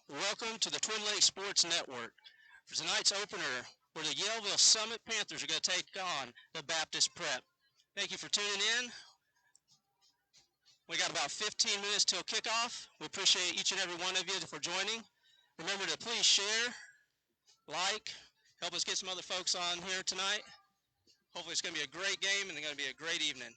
Welcome to the Twin Lakes Sports Network for tonight's opener, where the Yellville Summit Panthers are going to take on the Baptist Prep. Thank you for tuning in. We got about 15 minutes till kickoff. We appreciate each and every one of you for joining. Remember to please share, like, help us get some other folks on here tonight. Hopefully it's going to be a great game and it's going to be a great evening.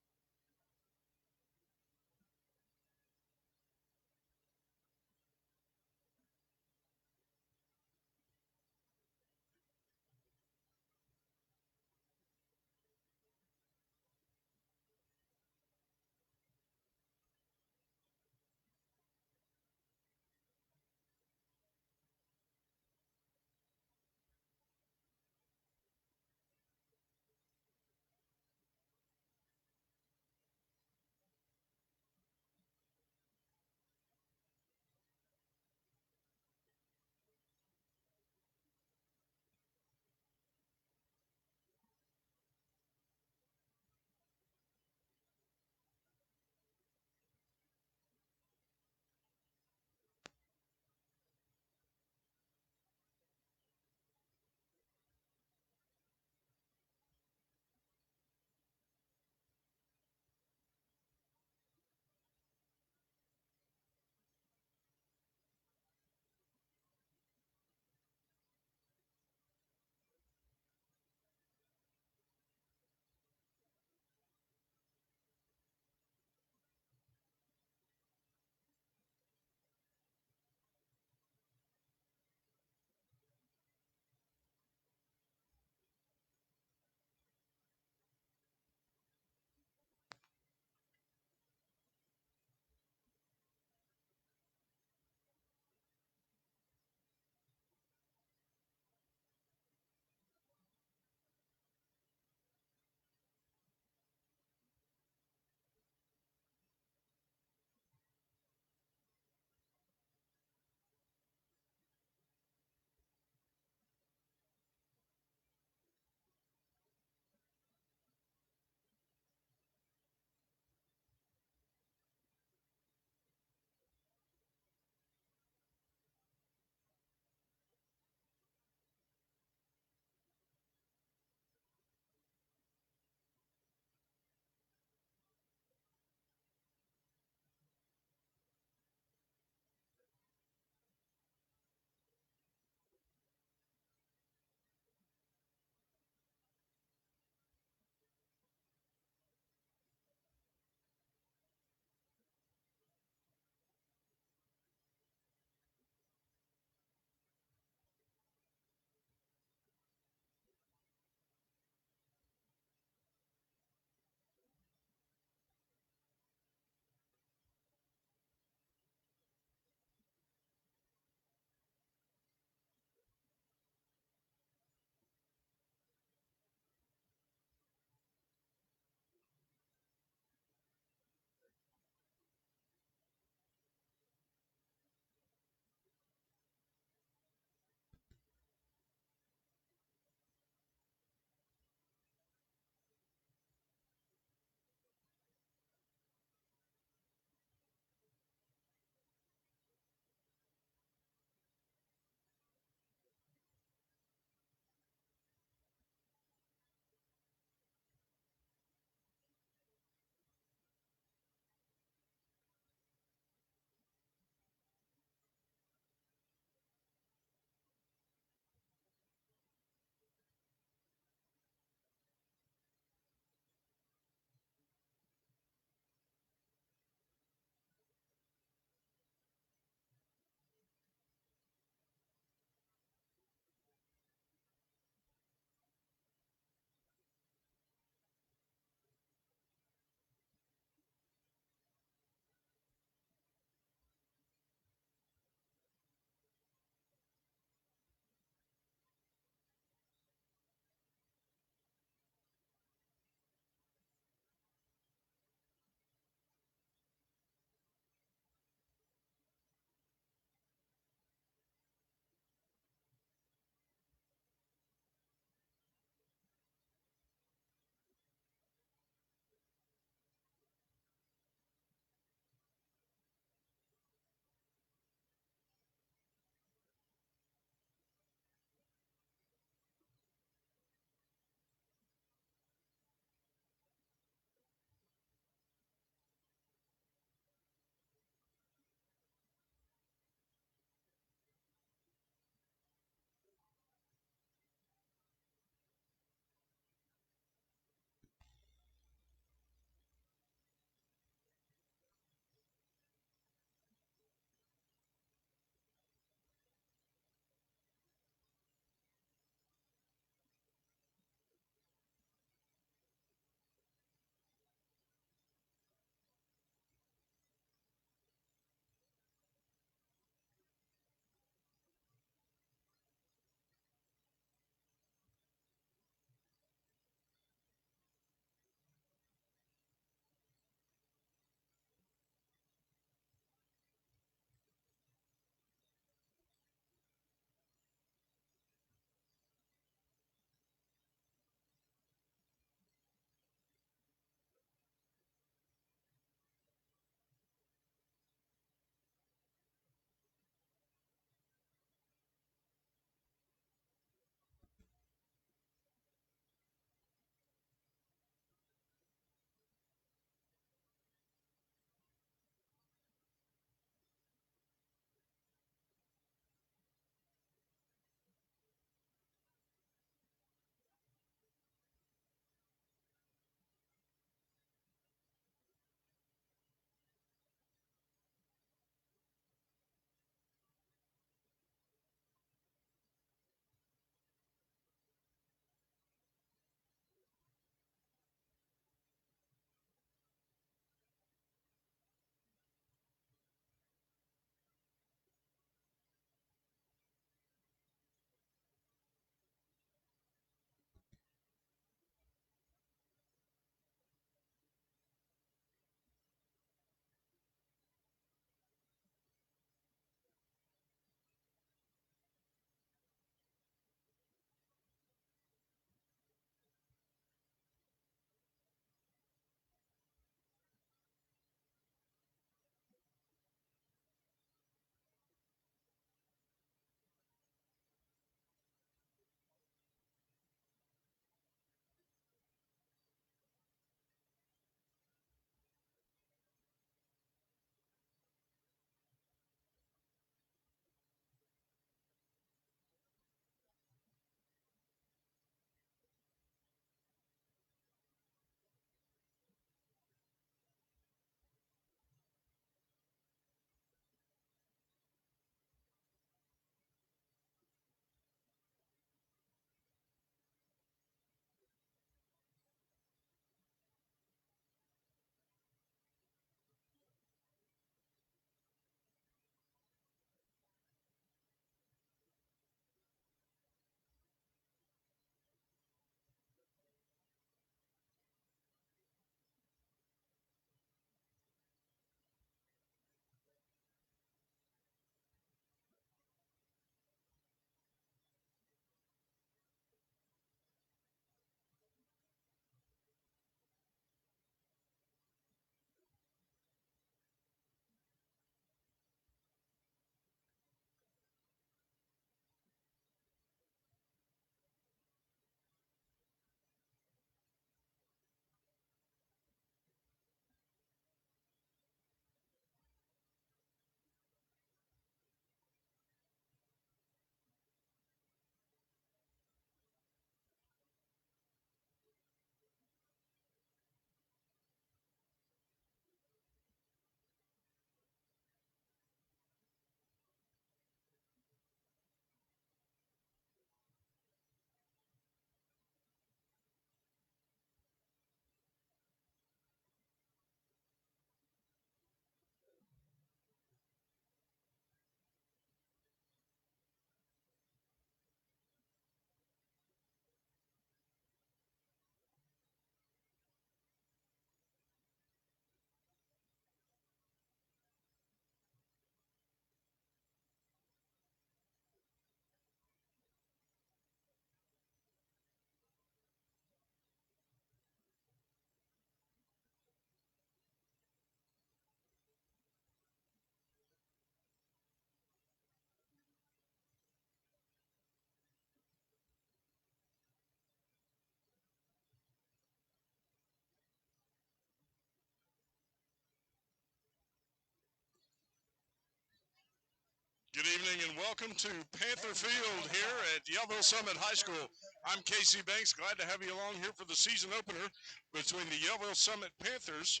Good evening and welcome to Panther Field here at Yellville Summit High School. I'm Casey Banks, glad to have you along here for the season opener between the Yellville Summit Panthers,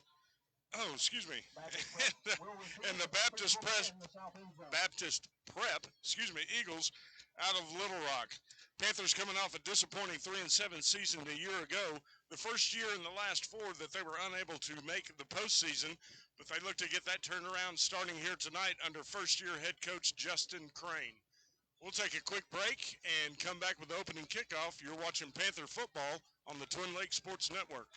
and the Baptist Prep, Eagles out of Little Rock. Panthers coming off a disappointing 3-7 season a year ago, the first year in the last four that they were unable to make the postseason, but they look to get that turned around starting here tonight under first-year head coach Justin Crane. We'll take a quick break and come back with the opening kickoff. You're watching Panther football on the Twin Lakes Sports Network.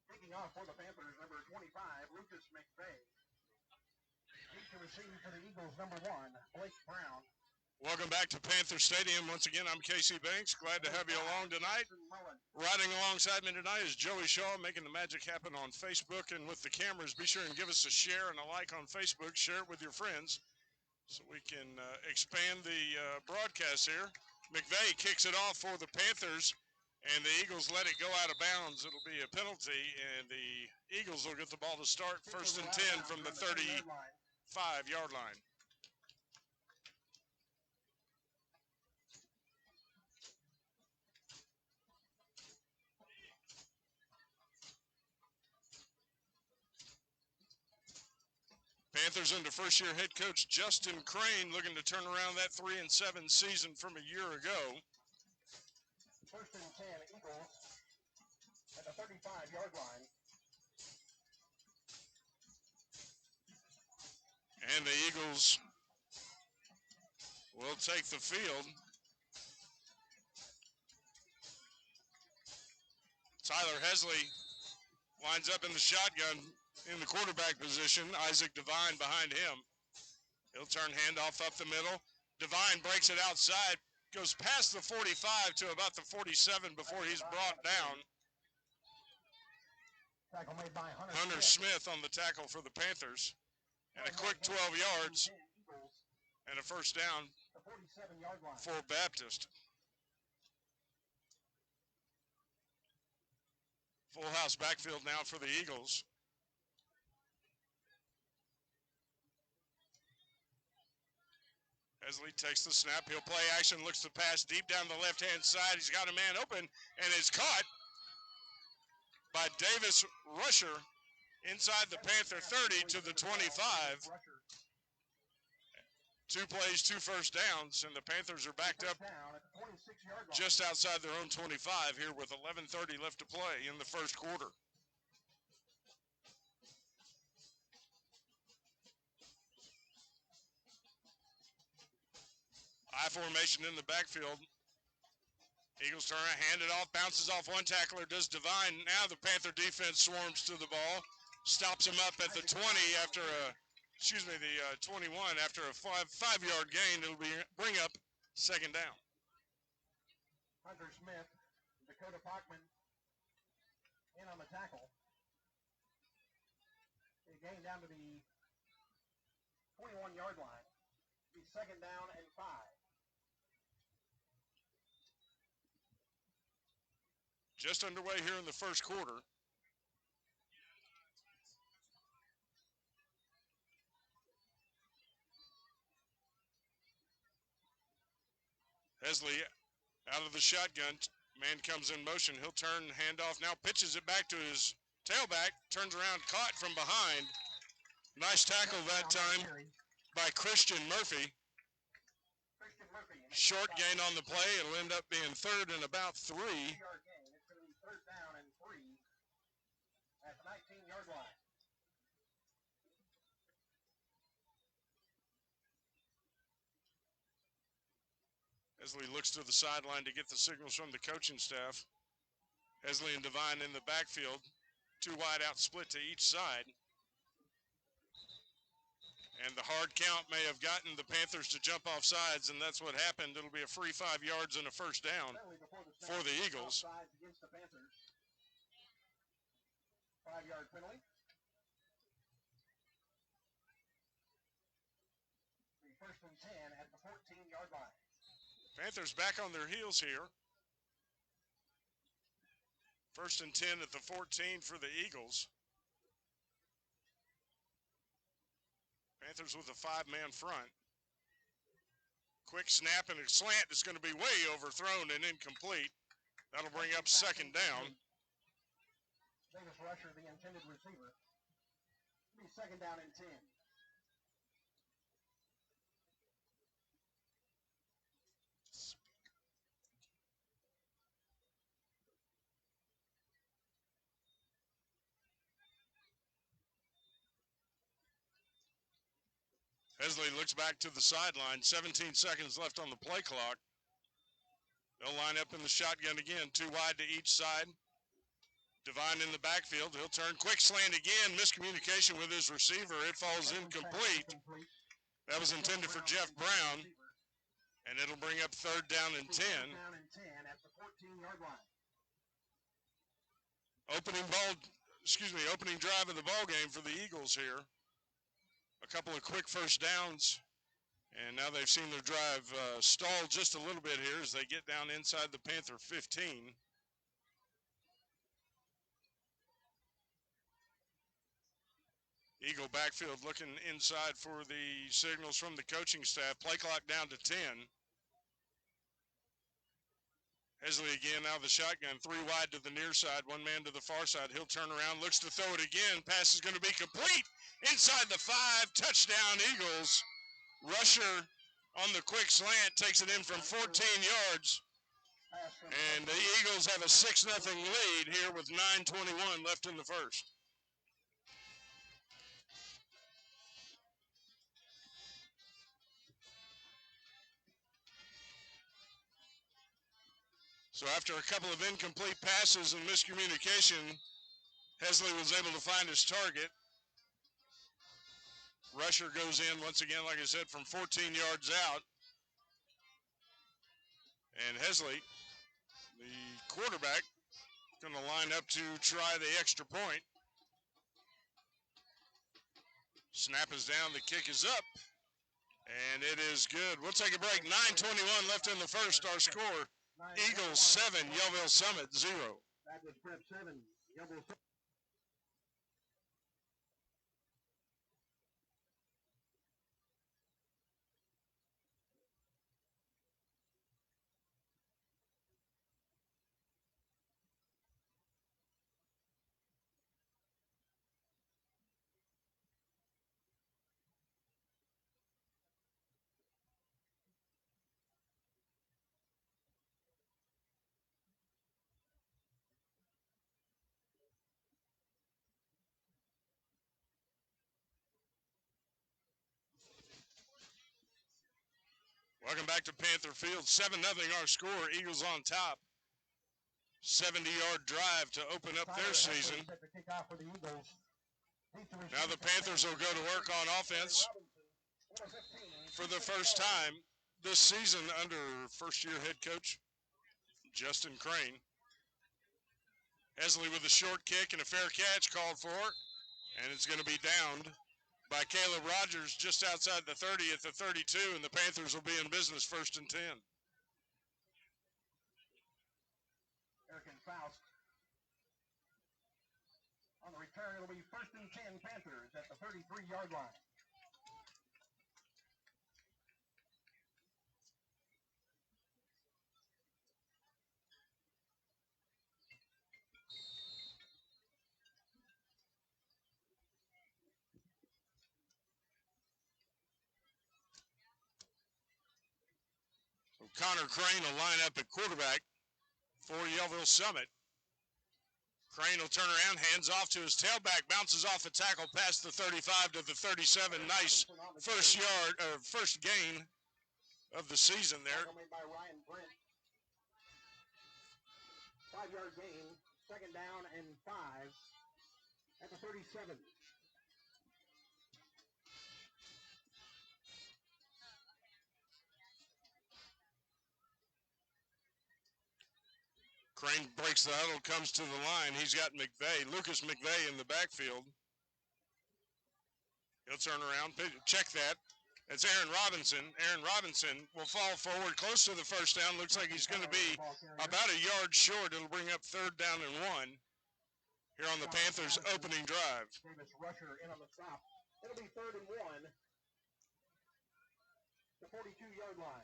Kicking off for the Panthers, number 25, Lucas McVeigh. Deep to receive for the Eagles, number 1, Blake Brown. Welcome back to Panther Stadium. Once again, I'm Casey Banks. Glad to have you along tonight. Riding alongside me tonight is Joey Shaw, making the magic happen on Facebook. And with the cameras, be sure and give us a share and a like on Facebook. Share it with your friends so we can expand the broadcast here. McVeigh kicks it off for the Panthers, and the Eagles let it go out of bounds. It'll be a penalty, and the Eagles will get the ball to start first and 10 from the 35-yard line. Panthers under first-year head coach Justin Crane looking to turn around that 3-7 season from a year ago. First and 10, Eagles at the 35-yard line. And the Eagles will take the field. Tyler Hesley lines up in the shotgun in the quarterback position. Isaac Devine behind him. He'll turn handoff up the middle. Devine breaks it outside, goes past the 45 to about the 47 before he's brought down. Tackle made by Hunter Smith on the tackle for the Panthers. And a quick 12 yards and a first down for Baptist. Full house backfield now for the Eagles. Hesley takes the snap. He'll play action, looks to pass deep down the left-hand side. He's got a man open and is caught by Davis Rusher inside the Panther 30 to the 25. 2 plays, 2 first downs, and the Panthers are backed up just outside their own 25 here with 11:30 left to play in the first quarter. I formation in the backfield. Eagles turn around, hand it off, bounces off one tackler, does Devine. Now the Panther defense swarms to the ball, stops him up at the 20 after a the 21 after a five-yard gain. It'll bring up second down. Hunter Smith, Dakota Bachman in on the tackle. A gain down to the 21-yard line. Be second down and 5. Just underway here in the first quarter. Hesley out of the shotgun. Man comes in motion. He'll turn, handoff. Now pitches it back to his tailback. Turns around, caught from behind. Nice tackle that time by Christian Murphy. Short gain on the play. It'll end up being third and about 3. It's going to be third down and 3 at the 19-yard line. Hesley looks to the sideline to get the signals from the coaching staff. Hesley and Devine in the backfield. 2 wide out split to each side. And the hard count may have gotten the Panthers to jump off sides, and that's what happened. It'll be a free 5 yards and a first down for the Eagles. Against the Panthers. 5-yard penalty. First and 10 at the 14-yard line. Panthers back on their heels here. First and 10 at the 14 for the Eagles. Panthers with a 5-man front. Quick snap and a slant is going to be way overthrown and incomplete. That'll bring up second down. Davis Rusher, the intended receiver. It'll be second down and 10. Hesley looks back to the sideline. 17 seconds left on the play clock. They'll line up in the shotgun again. 2 wide to each side. Devine in the backfield. He'll turn. Quick slant again. Miscommunication with his receiver. It falls incomplete. That was intended for Jeff Brown. And it'll bring up third down and 10. At the 14-yard line. Opening drive of the ball game for the Eagles here. A couple of quick first downs, and now they've seen their drive stall just a little bit here as they get down inside the Panther 15. Eagle backfield looking inside for the signals from the coaching staff. Play clock down to 10. Hesley again out of the shotgun. 3 wide to the near side, 1 man to the far side. He'll turn around, looks to throw it again. Pass is going to be complete. Inside the 5, touchdown Eagles. Rusher on the quick slant takes it in from 14 yards. And the Eagles have a 6-0 lead here with 9:21 left in the first. So after a couple of incomplete passes and miscommunication, Hesley was able to find his target. Rusher goes in once again, like I said, from 14 yards out. And Hesley, the quarterback, going to line up to try the extra point. Snap is down, the kick is up, and it is good. We'll take a break. 9:21 left in the first. Our score, Eagles 7, Yellville Summit 0. That was Prep 7, Yellville Summit. Welcome back to Panther Field. 7-0 our score. Eagles on top. 70-yard drive to open up their season. Set the kickoff for the Eagles. Now the Panthers will go to work on offense for the first time this season under first-year head coach Justin Crane. Esley with a short kick and a fair catch called for, and it's going to be downed by Caleb Rogers just outside the 30 at the 32, and the Panthers will be in business 1st and 10. Eric and Faust. On the return, it'll be 1st and 10 Panthers at the 33-yard line. Connor Crane will line up at quarterback for Yellville Summit. Crane will turn around, hands off to his tailback, bounces off a tackle past the 35 to the 37. Nice first gain of the season there. Made by Ryan Brent. 5-yard gain, 2nd down and 5 at the 37. Crane breaks the huddle, comes to the line. He's got Lucas McVeigh in the backfield. He'll turn around, check that. It's Aaron Robinson. Aaron Robinson will fall forward close to the first down. Looks like he's going to be about a yard short. It'll bring up 3rd down and 1 here on the Panthers' opening drive. Davis Rusher in on the stop. It'll be 3rd and 1. The 42-yard line.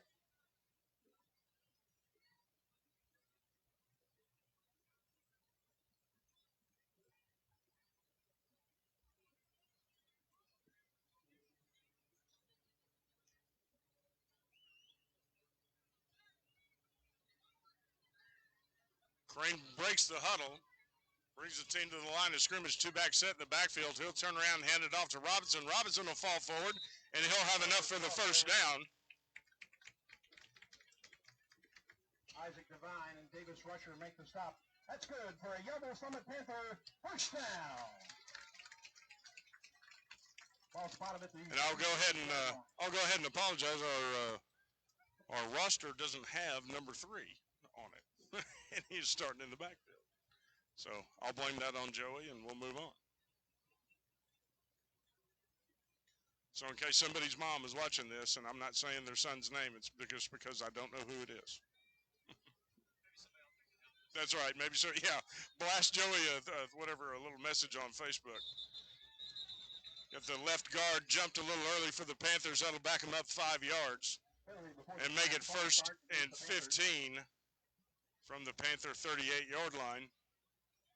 Crane breaks the huddle, brings the team to the line of scrimmage, 2-back set in the backfield. He'll turn around and hand it off to Robinson. Robinson will fall forward, and he'll have enough for the first down. Isaac Devine and Davis Rusher make the stop. That's good for a Yellville Summit Panther first down. Ball spotted at the. And I'll go ahead and apologize. Our roster doesn't have number 3 on it. And he's starting in the backfield. So I'll blame that on Joey, and we'll move on. So in case somebody's mom is watching this, and I'm not saying their son's name, it's because I don't know who it is. That's right. Maybe so. Yeah. Blast Joey a little message on Facebook. If the left guard jumped a little early for the Panthers, that'll back them up 5 yards and make it 1st and 15. From the Panther 38-yard line.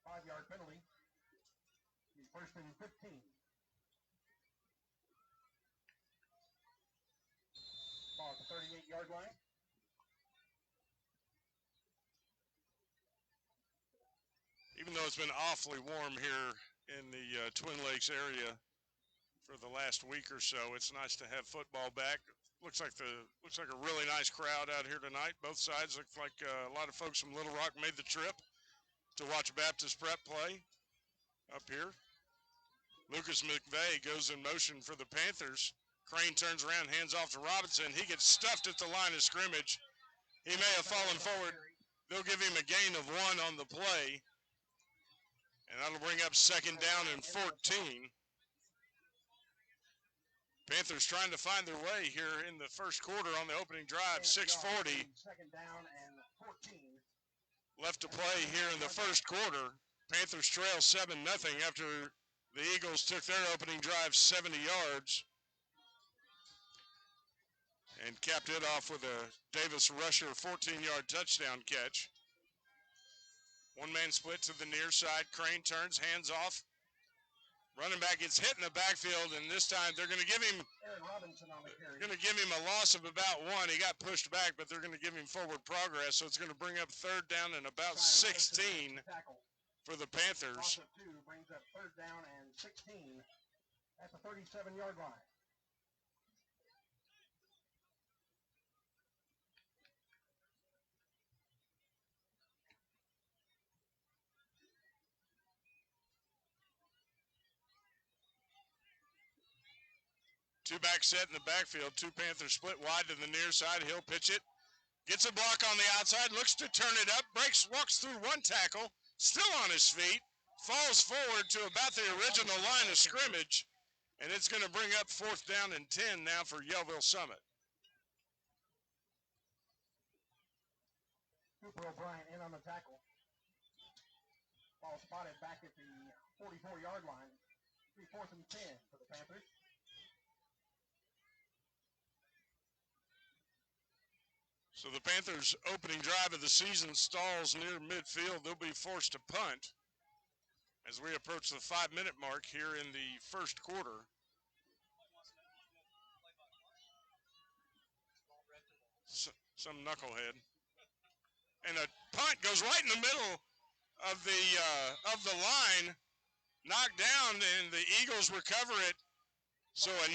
5-yard penalty. 1st and 15. Ball at the 38-yard line. Even though it's been awfully warm here in the Twin Lakes area for the last week or so, it's nice to have football back. Looks like a really nice crowd out here tonight. Both sides look like a lot of folks from Little Rock made the trip to watch Baptist Prep play up here. Lucas McVeigh goes in motion for the Panthers. Crane turns around, hands off to Robinson. He gets stuffed at the line of scrimmage. He may have fallen forward. They'll give him a gain of 1 on the play, and that'll bring up 2nd down and 14. Panthers trying to find their way here in the first quarter on the opening drive. 6:40 2nd down and 14. Left to play here in the first quarter. Panthers trail 7-0 after the Eagles took their opening drive 70 yards and capped it off with a Davis Rusher 14-yard touchdown catch. One-man split to the near side. Crane turns, hands off. Running back gets hit in the backfield, and this time they're going to give him a loss of about 1. He got pushed back, but they're going to give him forward progress, so it's going to bring up 3rd down and about 16 for the Panthers. Loss of 2 brings up 3rd down and 16 at the 37-yard line. Two-back set in the backfield. Two Panthers split wide to the near side. He'll pitch it. Gets a block on the outside. Looks to turn it up. Breaks, walks through one tackle. Still on his feet. Falls forward to about the original line of scrimmage. And it's going to bring up 4th down and 10 now for Yellville Summit. Cooper O'Brien in on the tackle. Ball spotted back at the 44-yard line. 4th and 10 for the Panthers. So the Panthers' opening drive of the season stalls near midfield. They'll be forced to punt as we approach the 5-minute mark here in the first quarter. Some knucklehead. And a punt goes right in the middle of the line, knocked down, and the Eagles recover it. So a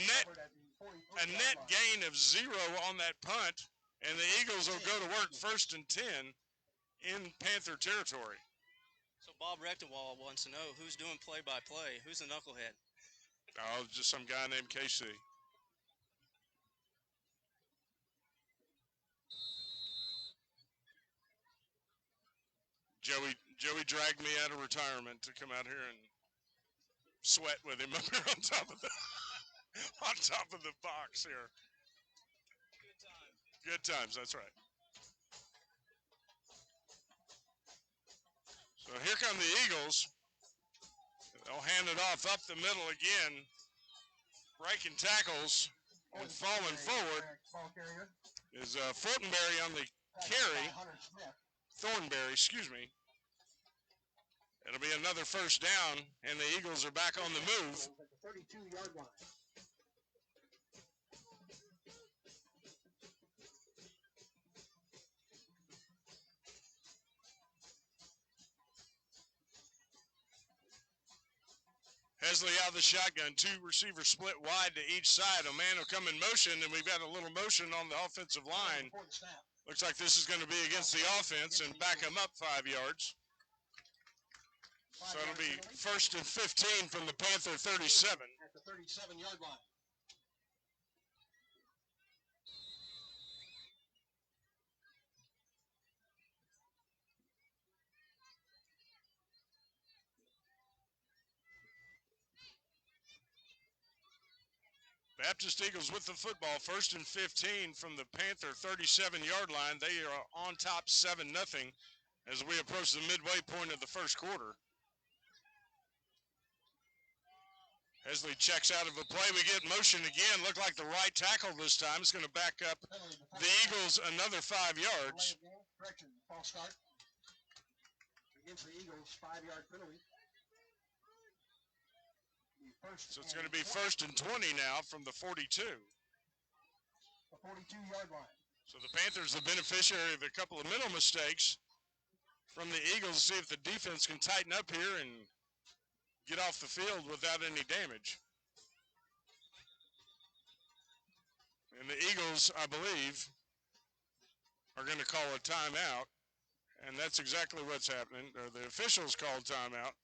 net gain of 0 on that punt, and the Eagles will go to work 1st and 10 in Panther territory. So Bob Rechtenwald wants to know who's doing play-by-play. Who's the knucklehead? Oh, just some guy named KC. Joey dragged me out of retirement to come out here and sweat with him up here on top of the box here. Good times. Good times, that's right. So here come the Eagles. They'll hand it off up the middle again. Breaking tackles and falling forward is Fortenberry on the carry. Thornberry, excuse me. It'll be another 1st down, and the Eagles are back on the move. At the 32-yard line. Hesley out of the shotgun, 2 receivers split wide to each side. A man will come in motion, and we've got a little motion on the offensive line. Looks like this is going to be against the offense and back them up 5 yards. So it'll be 1st and 15 from the Panther 37. At the 37-yard line. Baptist Eagles with the football, 1st and 15 from the Panther 37-yard line. They are on top 7-0 as we approach the midway point of the first quarter. Hesley checks out of a play. We get motion again. Look like the right tackle this time. It's going to back up the Eagles another 5 yards. Correction, false start. Against the Eagles, 5-yard penalty. So it's going to be 1st and 20 now from the 42. The 42-yard line. So the Panthers the beneficiary of a couple of mental mistakes from the Eagles. See if the defense can tighten up here and get off the field without any damage. And the Eagles, I believe, are going to call a timeout. And that's exactly what's happening. The officials called timeout.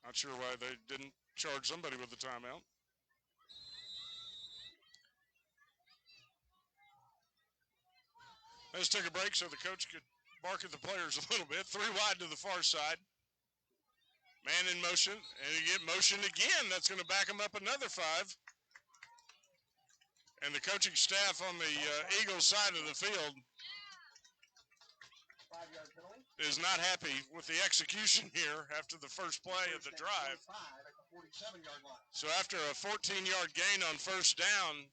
Not sure why they didn't charge somebody with a timeout. Let's take a break so the coach could bark at the players a little bit. 3 wide to the far side. Man in motion, and you get motion again. That's going to back him up another 5. And the coaching staff on the Eagles side of the field is not happy with the execution here after the first play of the drive. So after a 14-yard gain on 1st down,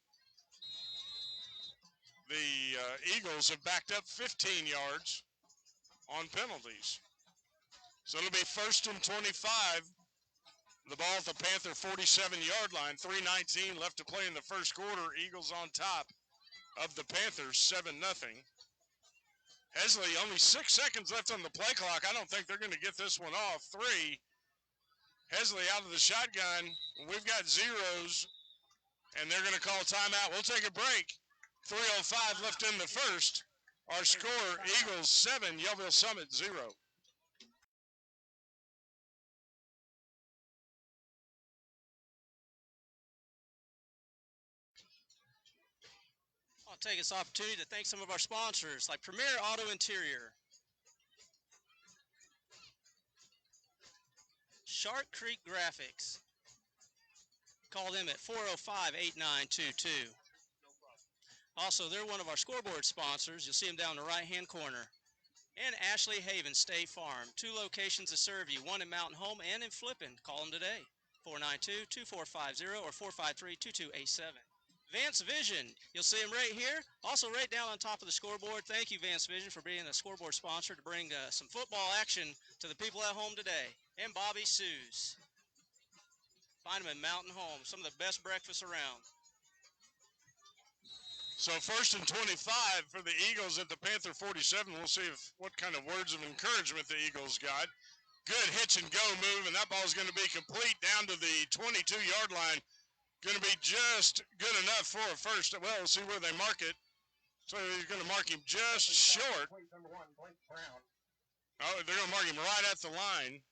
the Eagles have backed up 15 yards on penalties. So it'll be 1st and 25. The ball at the Panther 47-yard line. 3:19 left to play in the first quarter. Eagles on top of the Panthers, 7-0. Hesley, only 6 seconds left on the play clock. I don't think they're going to get this one off. 3. Hesley out of the shotgun. We've got zeros, and they're going to call timeout. We'll take a break. 3:05 left in the first. Our score, Eagles 7, Yellville Summit 0. take this opportunity to thank some of our sponsors, like Premier Auto Interior, Shark Creek Graphics. Call them at 405-8922. Also, they're one of our scoreboard sponsors. You'll see them down in the right-hand corner. And Ashley Haven State Farm. 2 locations to serve you, one in Mountain Home and in Flippin. Call them today, 492-2450 or 453-2287. Vance Vision, you'll see them right here. Also right down on top of the scoreboard. Thank you, Vance Vision, for being a scoreboard sponsor to bring some football action to the people at home today. And Bobby Sue's. Find them in Mountain Home, some of the best breakfasts around. So 1st and 25 for the Eagles at the Panther 47. We'll see what kind of words of encouragement the Eagles got. Good hitch and go move, and that ball is going to be complete down to the 22-yard line. Going to be just good enough for a first. Well, we'll see where they mark it. So he's going to mark him just short. Oh, they're going to mark him right at the line.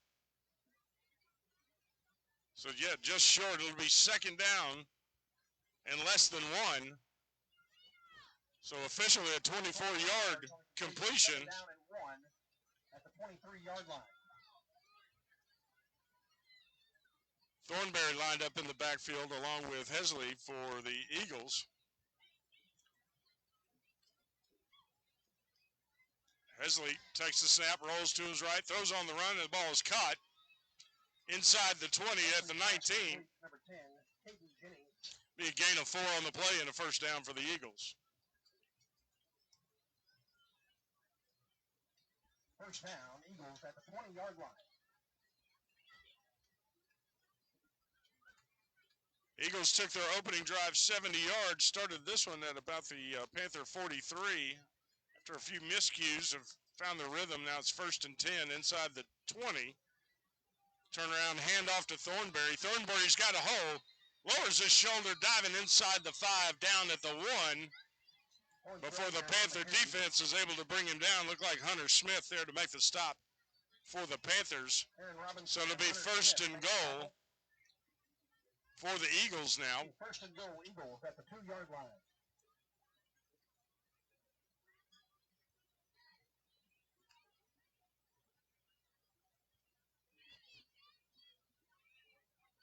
So, yeah, just short. It'll be 2nd down and less than 1. So officially a 24-yard completion. Down and 1 at the 23-yard line. Thornberry lined up in the backfield along with Hesley for the Eagles. Hesley takes the snap, rolls to his right, throws on the run, and the ball is caught inside the 20 at the 19. Number 10, Hayden Jennings. Be a gain of 4 on the play and a first down for the Eagles. First down, Eagles at the 20-yard line. Eagles took their opening drive 70 yards, started this one at about the Panther 43. After a few miscues, have found their rhythm. Now it's 1st and 10 inside the 20. Turn around, hand off to Thornberry. Thornberry's got a hole, lowers his shoulder, diving inside the 5, down at the 1. Before the Panther defense is able to bring him down. Looked like Hunter Smith there to make the stop for the Panthers. So it'll be 1st and goal for the Eagles now. 1st and goal, Eagles at the 2-yard line.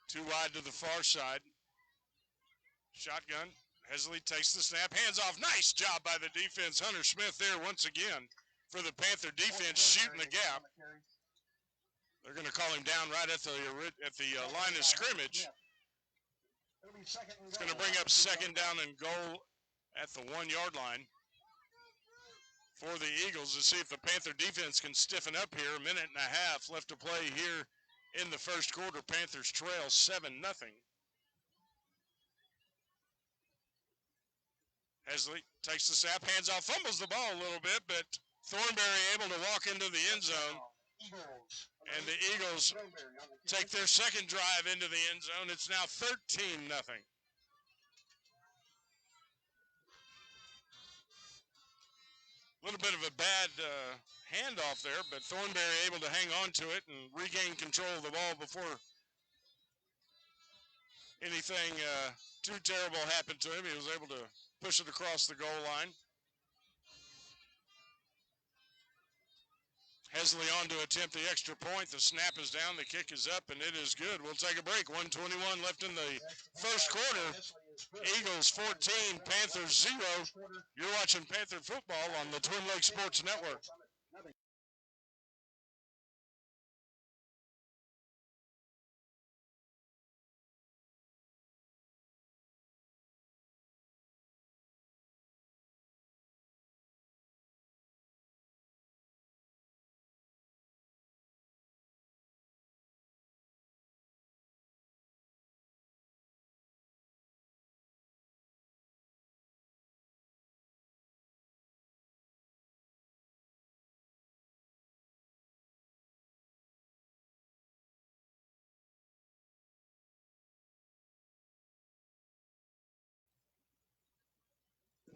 Too wide to the far side. Shotgun. Hesley takes the snap, hands off. Nice job by the defense. Hunter Smith there once again for the Panther defense, shooting the gap. They're going to call him down right at the line of scrimmage. It's going to bring up 2nd down and goal at the 1-yard line for the Eagles to see if the Panther defense can stiffen up here. A minute and a half left to play here in the first quarter. Panthers trail 7-0. Hesley takes the snap, hands off, fumbles the ball a little bit, but Thornberry able to walk into the end zone. And the Eagles take their 2nd drive into the end zone. It's now 13-0. A little bit of a bad handoff there, but Thornberry able to hang on to it and regain control of the ball before anything too terrible happened to him. He was able to push it across the goal line. Hesley on to attempt the extra point. The snap is down, the kick is up, and it is good. We'll take a break. 1:21 left in the first quarter. Eagles 14, Panthers 0. You're watching Panther football on the Twin Lakes Sports Network.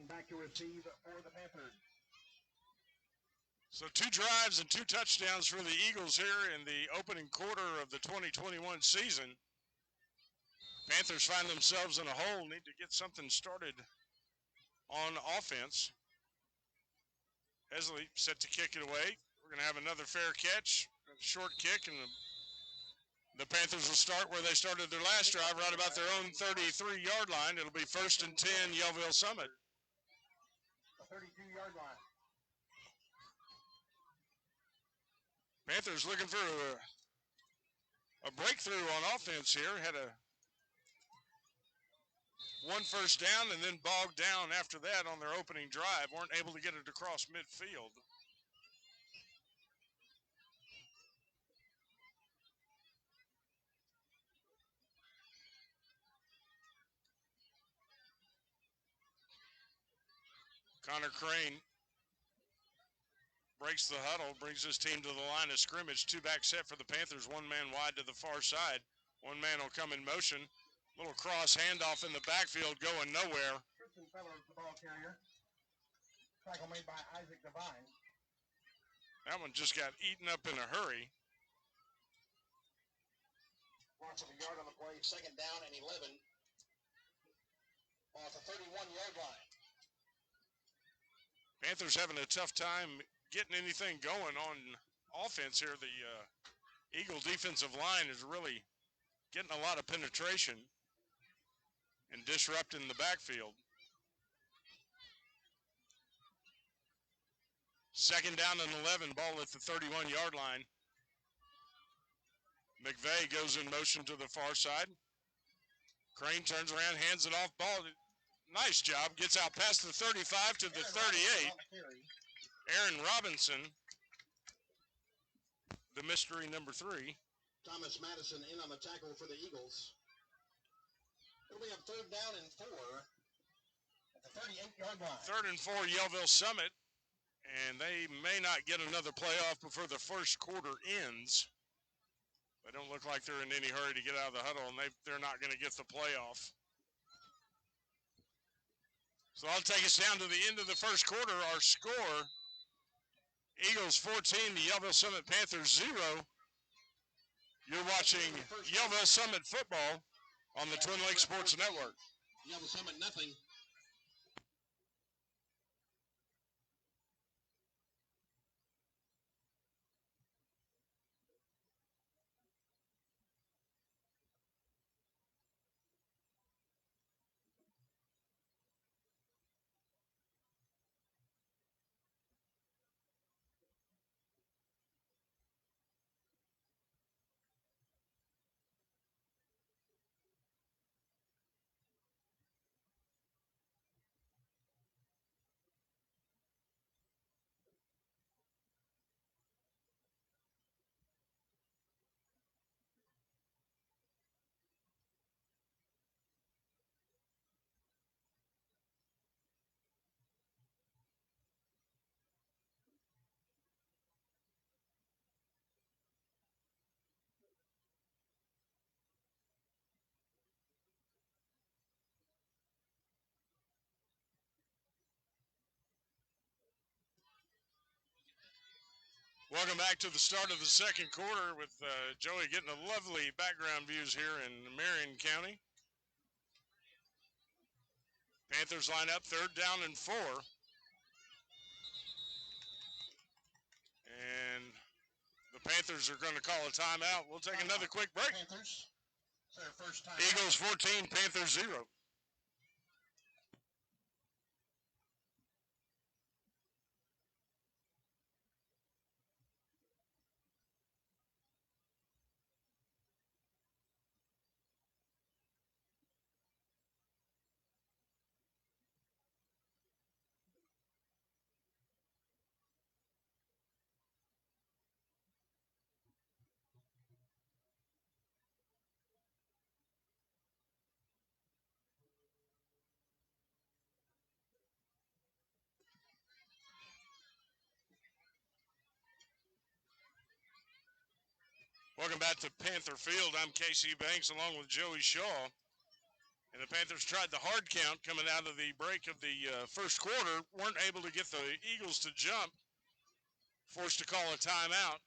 Back to receive for the Panthers. So 2 drives and 2 touchdowns for the Eagles here in the opening quarter of the 2021 season. Panthers find themselves in a hole, need to get something started on offense. Hesley set to kick it away. We're going to have another fair catch, a short kick, and the Panthers will start where they started their last drive, right about their own 33-yard line. It'll be 1st and 10, Yellville Summit. The 32-yard line. Panthers looking for a breakthrough on offense here. Had one first down and then bogged down after that on their opening drive. Weren't able to get it across midfield. Connor Crane breaks the huddle, brings his team to the line of scrimmage. Two-back set for the Panthers, one man wide to the far side. One man will come in motion. Little cross handoff in the backfield going nowhere. Tristan Feller is the ball carrier. Tackle made by Isaac Devine. That one just got eaten up in a hurry. Loss of a yard on the play, 2nd down and 11. Off the 31-yard line. Panthers having a tough time getting anything going on offense here. The Eagle defensive line is really getting a lot of penetration and disrupting the backfield. 2nd down and 11, ball at the 31-yard line. McVeigh goes in motion to the far side. Crane turns around, hands it off, ball. Nice job, gets out past the 35 to the 38. Aaron Robinson, the mystery number 3. Thomas Madison in on the tackle for the Eagles. It'll be a 3rd down and 4 at the 38-yard line. 3rd and 4, Yellville Summit. And they may not get another playoff before the first quarter ends. They don't look like they're in any hurry to get out of the huddle, and they're not going to get the playoff. So I'll take us down to the end of the first quarter. Our score, Eagles 14, the Yellville Summit Panthers 0. You're watching Yellville Summit football on the Twin Lakes Sports Network. Yellville Summit nothing. Welcome back to the start of the second quarter with Joey getting a lovely background views here in Marion County. Panthers line up 3rd down and 4. And the Panthers are going to call a timeout. We'll take another quick break. Panthers. It's their first time. Eagles 14, Panthers 0. Welcome back to Panther Field. I'm Casey Banks along with Joey Shaw. And the Panthers tried the hard count coming out of the break of the first quarter. Weren't able to get the Eagles to jump. Forced to call a timeout.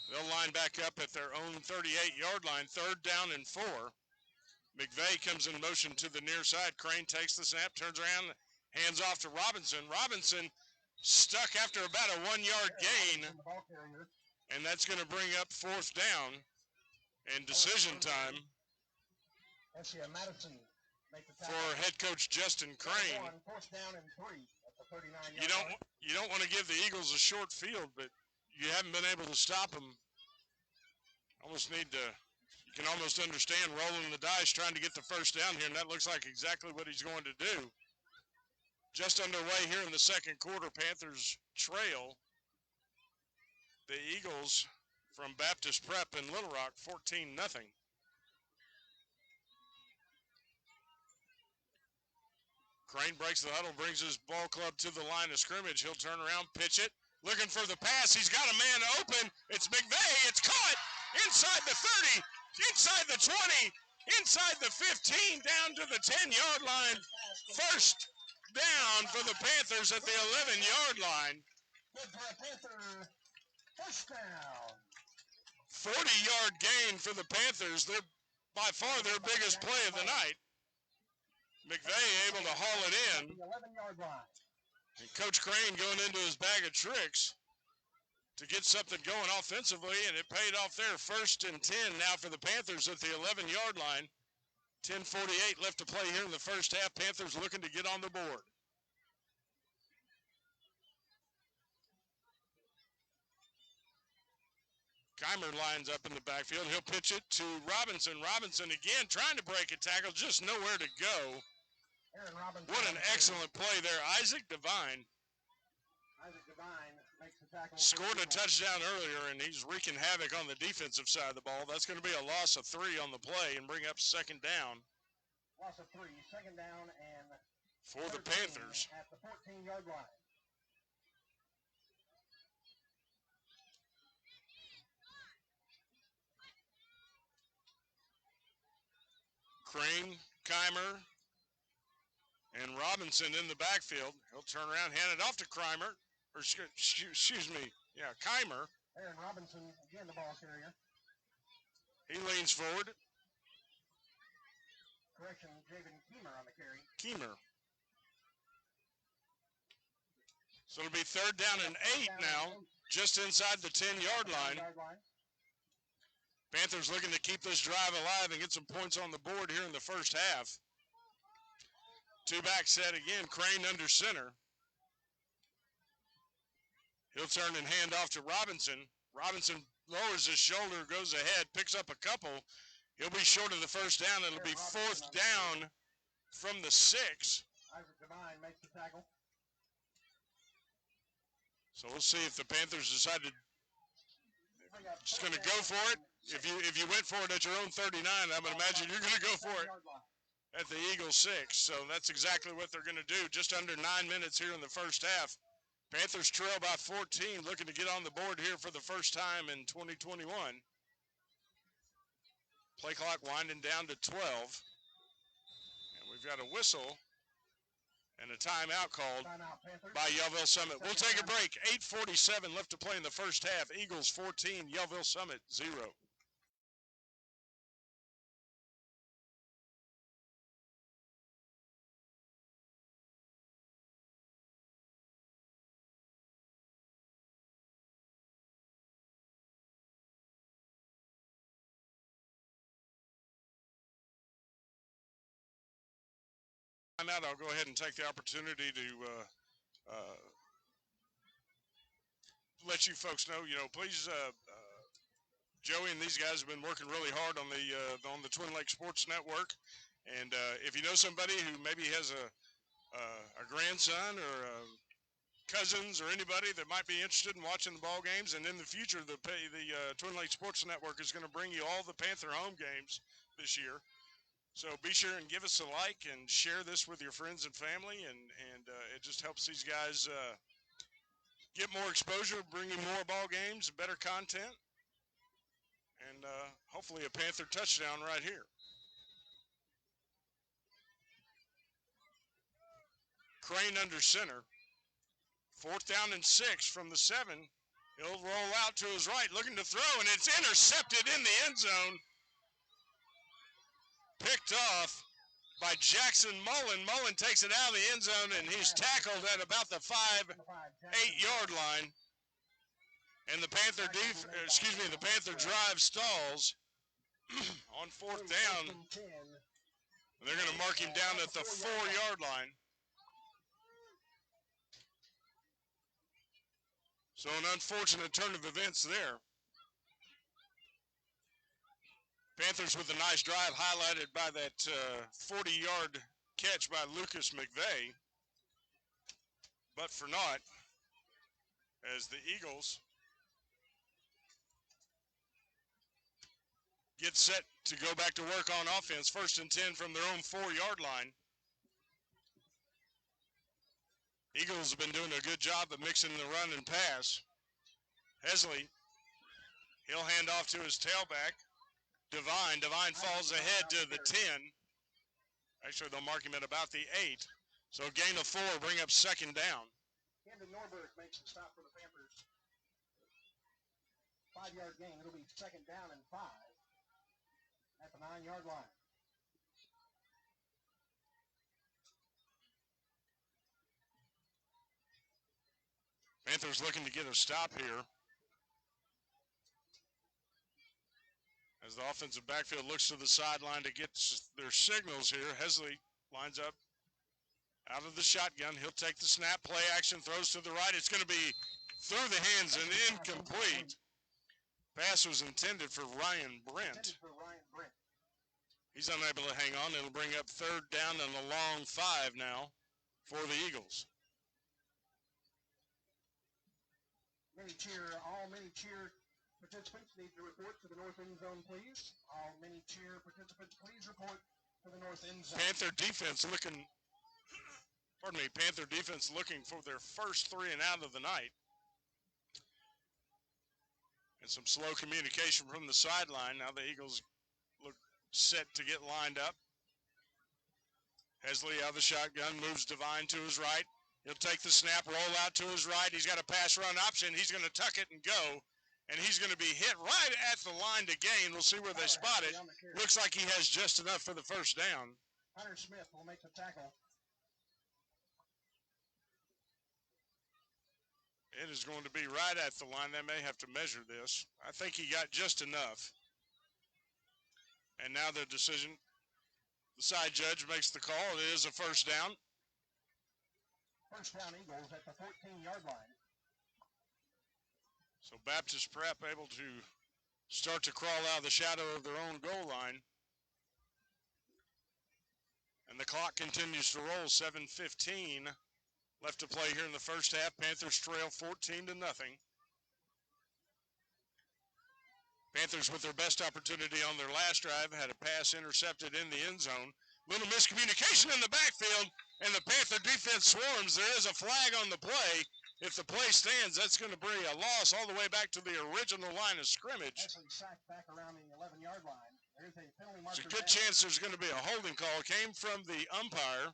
They'll line back up at their own 38-yard line. 3rd down and 4. McVeigh comes in motion to the near side. Crane takes the snap, turns around, hands off to Robinson. Robinson stuck after about a 1-yard gain, and that's going to bring up 4th down and decision time for head coach Justin Crane. You don't want to give the Eagles a short field, but you haven't been able to stop them. You can almost understand rolling the dice trying to get the first down here, and that looks like exactly what he's going to do. Just underway here in the second quarter, Panthers trail the Eagles from Baptist Prep in Little Rock 14-0. Crane breaks the huddle, brings his ball club to the line of scrimmage. He'll turn around, pitch it, looking for the pass. He's got a man open. It's McVeigh. It's caught inside the 30, inside the 20, inside the 15, down to the 10-yard line. First down for the Panthers at the 11-yard line. First down. 40-yard gain for the Panthers. They're by far their biggest play of the night. McVeigh able to haul it in. The 11-yard line. And Coach Crane going into his bag of tricks to get something going offensively, and it paid off there. 1st and 10 now for the Panthers at the 11-yard line. 10:48 left to play here in the first half. Panthers looking to get on the board. Keimer lines up in the backfield. He'll pitch it to Robinson. Robinson again trying to break a tackle, just nowhere to go. What an excellent play there. Isaac Devine makes the tackle. Scored a touchdown earlier, and he's wreaking havoc on the defensive side of the ball. That's going to be a loss of 3 on the play and bring up 2nd down. Loss of 3, 2nd down and for the Panthers. At the 14-yard line. Crane, Keimer, and Robinson in the backfield. He'll turn around, hand it off to Keimer. Keimer. Aaron Robinson, again the ball carrier. He leans forward. Correction, Javen Keimer on the carry. Keimer. So it'll be 3rd down and 8 now, just inside the 10-yard line. Panthers looking to keep this drive alive and get some points on the board here in the first half. 2-back set again, Crane under center. He'll turn and hand off to Robinson. Robinson lowers his shoulder, goes ahead, picks up a couple. He'll be short of the first down. It'll be 4th down from the 6. Isaac Devine makes the tackle. So we'll see if the Panthers decide to just going to go for it. If you went for it at your own 39, I would imagine you're going to go for it at the Eagles 6. So that's exactly what they're going to do. Just under 9 minutes here in the first half. Panthers trail by 14, looking to get on the board here for the first time in 2021. Play clock winding down to 12. And we've got a whistle and a timeout called by Yellville Summit. We'll take a break. 8:47 left to play in the first half. Eagles 14, Yellville Summit 0. Out, I'll go ahead and take the opportunity to let you folks know, please, Joey and these guys have been working really hard on the Twin Lakes Sports Network, and if you know somebody who maybe has a grandson or cousins or anybody that might be interested in watching the ball games, and in the future the Twin Lakes Sports Network is going to bring you all the Panther home games this year. So be sure and give us a like and share this with your friends and family, and it just helps these guys get more exposure, bring you more ball games, better content, and hopefully a Panther touchdown right here. Crane under center. 4th down and 6 from the 7. He'll roll out to his right, looking to throw, and it's intercepted in the end zone. picked off by Jackson Mullen. Mullen takes it out of the end zone, and he's tackled at about the 5-8-yard line. And the Panther drive stalls on fourth down. They're going to mark him down at the 4-yard line. So an unfortunate turn of events there. Panthers with a nice drive, highlighted by that 40-yard catch by Lucas McVeigh. But for naught, as the Eagles get set to go back to work on offense, 1st and 10 from their own 4-yard line. Eagles have been doing a good job of mixing the run and pass. Hesley, he'll hand off to his tailback. Devine falls ahead to the 10. Actually, they'll mark him at about the 8. So gain of 4, bring up 2nd down. Camden Norberg makes the stop for the Panthers. 5-yard gain. It'll be 2nd down and 5 at the 9-yard line. Panthers looking to get a stop here. As the offensive backfield looks to the sideline to get their signals here, Hesley lines up out of the shotgun. He'll take the snap, play action, throws to the right. It's going to be through the hands and incomplete. Pass was intended for Ryan Brent. He's unable to hang on. It'll bring up 3rd down and a long 5 now for the Eagles. All mini cheer participants need to report to the north end zone, please. All mini cheer participants, please report to the north end zone. Panther defense looking for their first 3 and out of the night. And some slow communication from the sideline. Now the Eagles look set to get lined up. Hesley out of the shotgun, moves Devine to his right. He'll take the snap, roll out to his right. He's got a pass run option. He's going to tuck it and go. And he's going to be hit right at the line to gain. We'll see where they spot it. Looks like he has just enough for the 1st down. Hunter Smith will make the tackle. It is going to be right at the line. They may have to measure this. I think he got just enough. And now the decision, the side judge makes the call. It is a 1st down. 1st down Eagles at the 14-yard line. So Baptist Prep able to start to crawl out of the shadow of their own goal line. And the clock continues to roll. 7:15 left to play here in the 1st half. Panthers trail 14-0. Panthers with their best opportunity on their last drive had a pass intercepted in the end zone. Little miscommunication in the backfield, and the Panther defense swarms. There is a flag on the play. If the play stands, that's going to bring a loss all the way back to the original line of scrimmage. Actually sacked back around the 11-yard line. There's a penalty marker. There's a good chance there's going to be a holding call. Came from the umpire.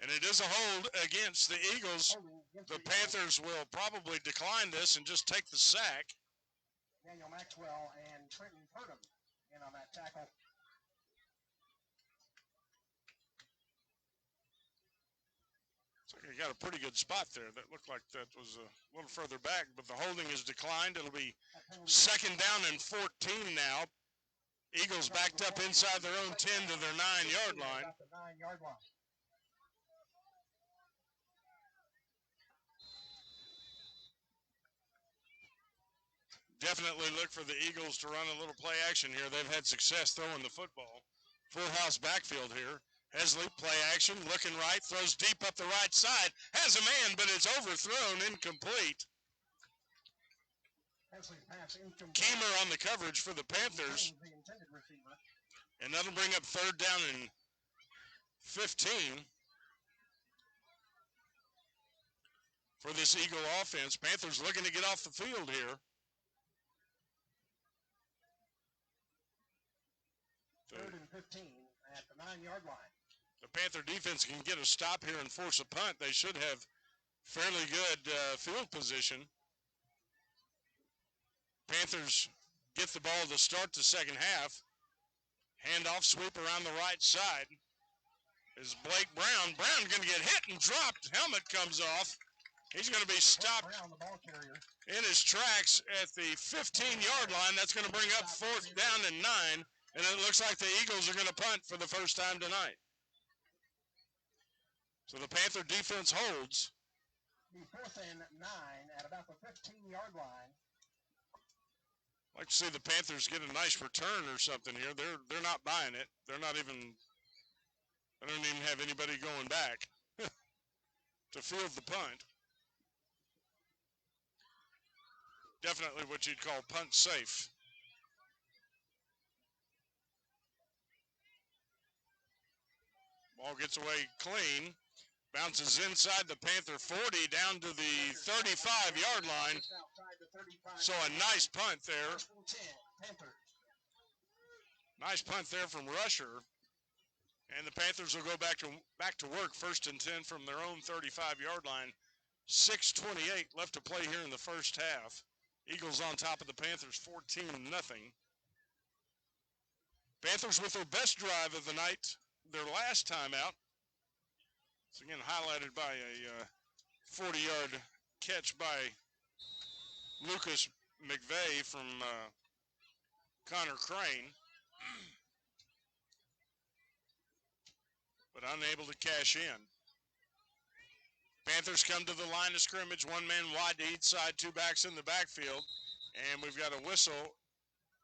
And it is a hold against the Eagles. The Panthers will probably decline this and just take the sack. Daniel Maxwell and Trenton Purdom in on that tackle. He got a pretty good spot there. That looked like that was a little further back, but the holding is declined. It'll be 2nd down and 14 now. Eagles backed up inside their own 10 to their 9-yard line. Definitely look for the Eagles to run a little play action here. They've had success throwing the football. Full house backfield here. Hesley, play action, looking right, throws deep up the right side, has a man, but it's overthrown, incomplete. Keemer on the coverage for the Panthers. And that'll bring up 3rd down and 15 for this Eagle offense. Panthers looking to get off the field here. 3rd and 15 at the 9-yard line. The Panther defense can get a stop here and force a punt. They should have fairly good field position. Panthers get the ball to start the 2nd half. Handoff sweep around the right side is Blake Brown. Brown going to get hit and dropped. Helmet comes off. He's going to be stopped Brown, the ball carrier. in his tracks at the 15-yard line. That's going to bring up 4th down and 9. And it looks like the Eagles are going to punt for the first time tonight. So the Panther defense holds. The 4th and 9 at about the 15-yard line. I'd like to see the Panthers get a nice return or something here. They're not buying it. They don't even have anybody going back to field the punt. Definitely what you'd call punt safe. Ball gets away clean. Bounces inside the Panther 40 down to the 35-yard line. So a nice punt there. Nice punt there from Rusher. And the Panthers will go back to work, 1st and 10 from their own 35-yard line. 6:28 left to play here in the first half. Eagles on top of the Panthers 14-0. Panthers with their best drive of the night, their last time out. It's again highlighted by a 40-yard catch by Lucas McVeigh from Connor Crane. But unable to cash in. Panthers come to the line of scrimmage, 1 man wide to each side, 2 backs in the backfield. And we've got a whistle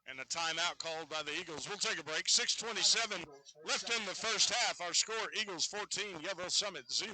and a timeout called by the Eagles. We'll take a break. 6:27 left in the first half. Our score, Eagles 14, Yellville Summit 0.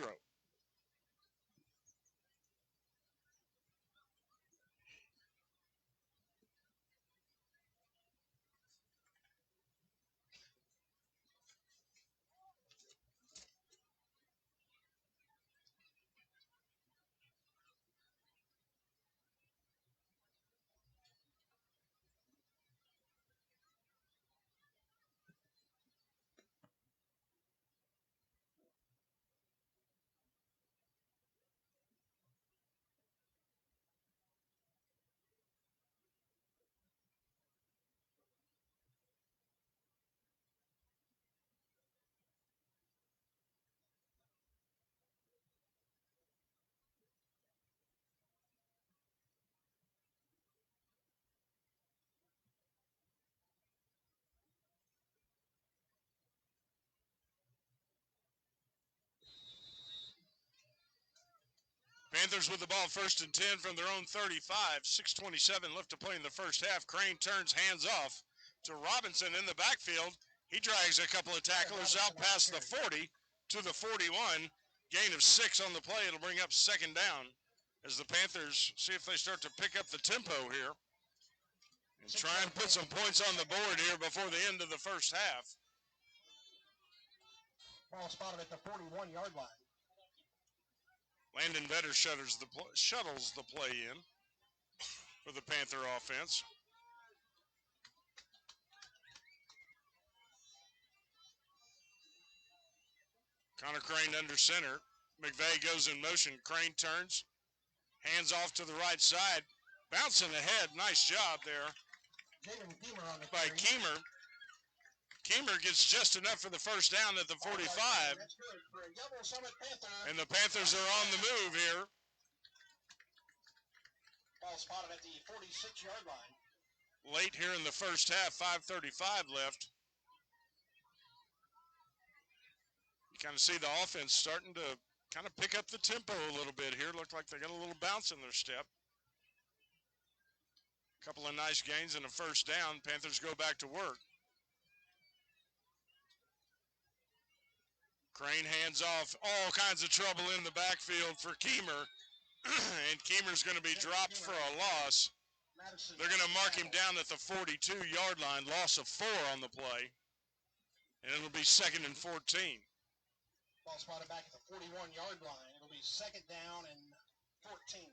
Panthers with the ball 1st and 10 from their own 35. 6:27 left to play in the first half. Crane turns hands off to Robinson in the backfield. He drags a couple of tacklers out past the 40 to the 41. Gain of 6 on the play. It'll bring up 2nd down as the Panthers see if they start to pick up the tempo here and try and put some points on the board here before the end of the first half. Ball spotted at the 41-yard line. Landon Vetter shuttles the play in for the Panther offense. Connor Crane under center. McVeigh goes in motion. Crane turns. Hands off to the right side. Bouncing ahead. Nice job there by Keemer. Keemer gets just enough for the first down at the 45. And the Panthers are on the move here. Ball spotted at the 46-yard line. Late here in the first half, 5:35 left. You kind of see the offense starting to kind of pick up the tempo a little bit here. Looked like they got a little bounce in their step. A couple of nice gains and a first down. Panthers go back to work. Crane hands off. All kinds of trouble in the backfield for Keemer. And Keemer's going to be dropped for a loss. They're going to mark him down at the 42-yard line. Loss of 4 on the play. And it'll be 2nd and 14. Ball spotted back at the 41-yard line. It'll be 2nd down and 14.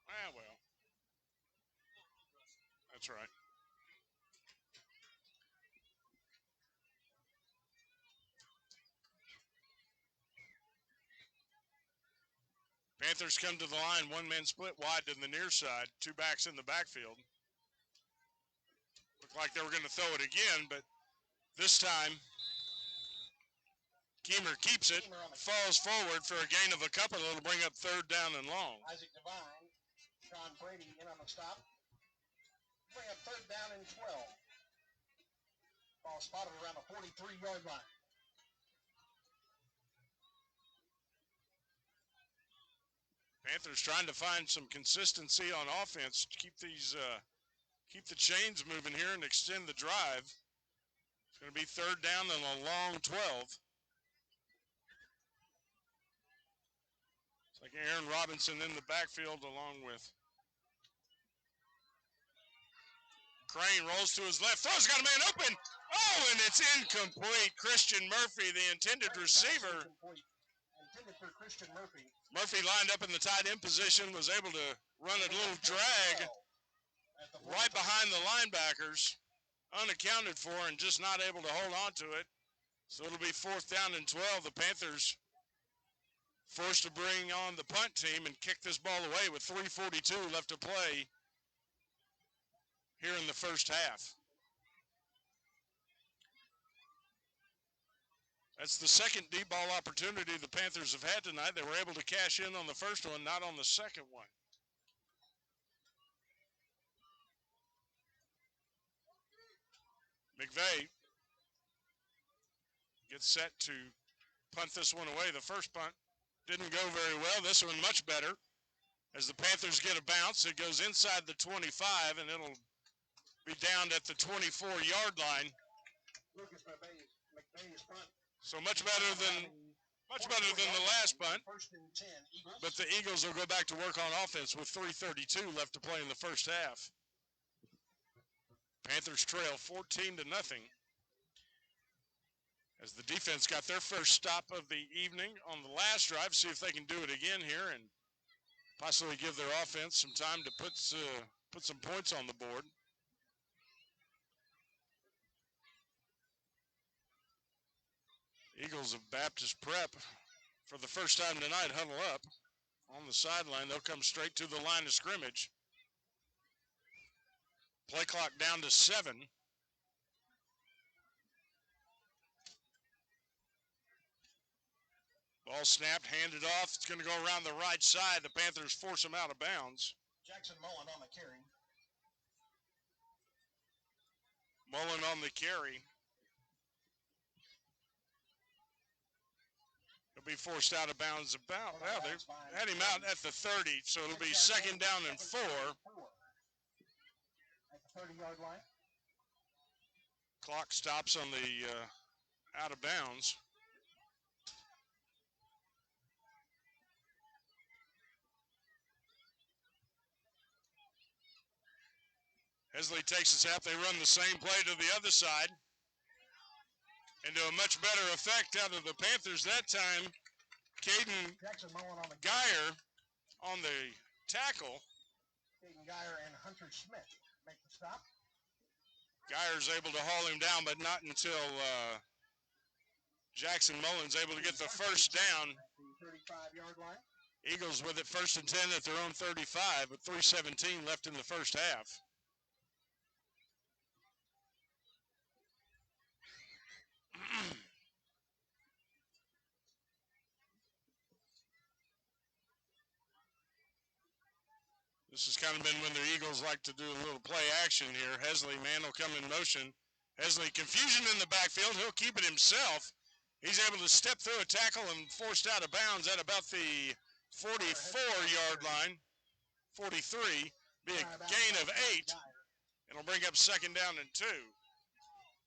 Ah, well. That's right. Panthers come to the line, one-man split wide to the near side, two backs in the backfield. Looked like they were going to throw it again, but this time Keemer keeps it, falls forward for a gain of a couple. It'll bring up third down and long. Isaac Devine, Sean Brady in on the stop. Bring up third down and 12. Ball spotted around the 43-yard line. Panthers trying to find some consistency on offense to keep these, keep the chains moving here and extend the drive. It's going to be third down and a long 12. It's like Aaron Robinson in the backfield along with Crane. Rolls to his left, throws, got a man open. Oh, and it's incomplete. Christian Murphy, the intended receiver. Intended for Christian Murphy. Murphy lined up in the tight end position, was able to run a little drag right behind the linebackers, unaccounted for, and just not able to hold on to it. So it'll be fourth down and 12. The Panthers forced to bring on the punt team and kick this ball away with 3:42 left to play here in the first half. That's the second deep ball opportunity the Panthers have had tonight. They were able to cash in on the first one, not on the second one. McVeigh gets set to punt this one away. The first punt didn't go very well. This one much better. As the Panthers get a bounce, it goes inside the 25, and it'll be down at the 24-yard line. Lucas McVeigh's punt. So much better than the last punt. First and 10, Eagles. But the Eagles will go back to work on offense with 3:32 left to play in the first half. Panthers trail 14-0. As the defense got their first stop of the evening on the last drive, see if they can do it again here and possibly give their offense some time to put some points on the board. Eagles of Baptist Prep, for the first time tonight, huddle up on the sideline. They'll come straight to the line of scrimmage. Play clock down to 7. Ball snapped, handed off. It's going to go around the right side. The Panthers force him out of bounds. Jackson Mullen on the carry. Mullen on the carry. He'll be forced out of bounds about, well, they had him out at the 30, so it'll be second down and 4. At the 30-yard line. Clock stops on the out of bounds. Hesley takes a snap. They run the same play to the other side. And to a much better effect out of the Panthers that time, Caden Geyer on the tackle. Caden Geyer and Hunter Smith make the stop. Geyer's able to haul him down, but not until Jackson Mullen's able to get the first down. 35-yard line. Eagles with it first and 10 at their own 35, with 3:17 left in the first half. This has kind of been when the Eagles like to do a little play action here. Hesley, man, will come in motion. Hesley, confusion in the backfield. He'll keep it himself. He's able to step through a tackle and forced out of bounds at about the 44-yard line. 43, be a gain of 8. It'll bring up second down and 2.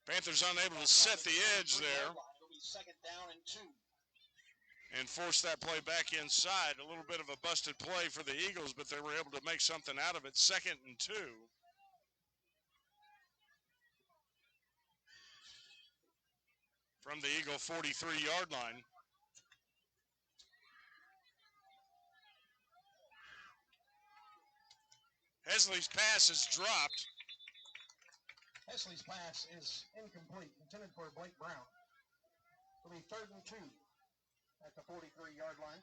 Panthers unable to set the edge there. It'll be second down and 2. And force that play back inside. A little bit of a busted play for the Eagles, but they were able to make something out of it. Second and 2. From the Eagle 43-yard line. Hesley's pass is dropped. Hesley's pass is incomplete, intended for Blake Brown. It'll be third and 2 at the 43-yard line.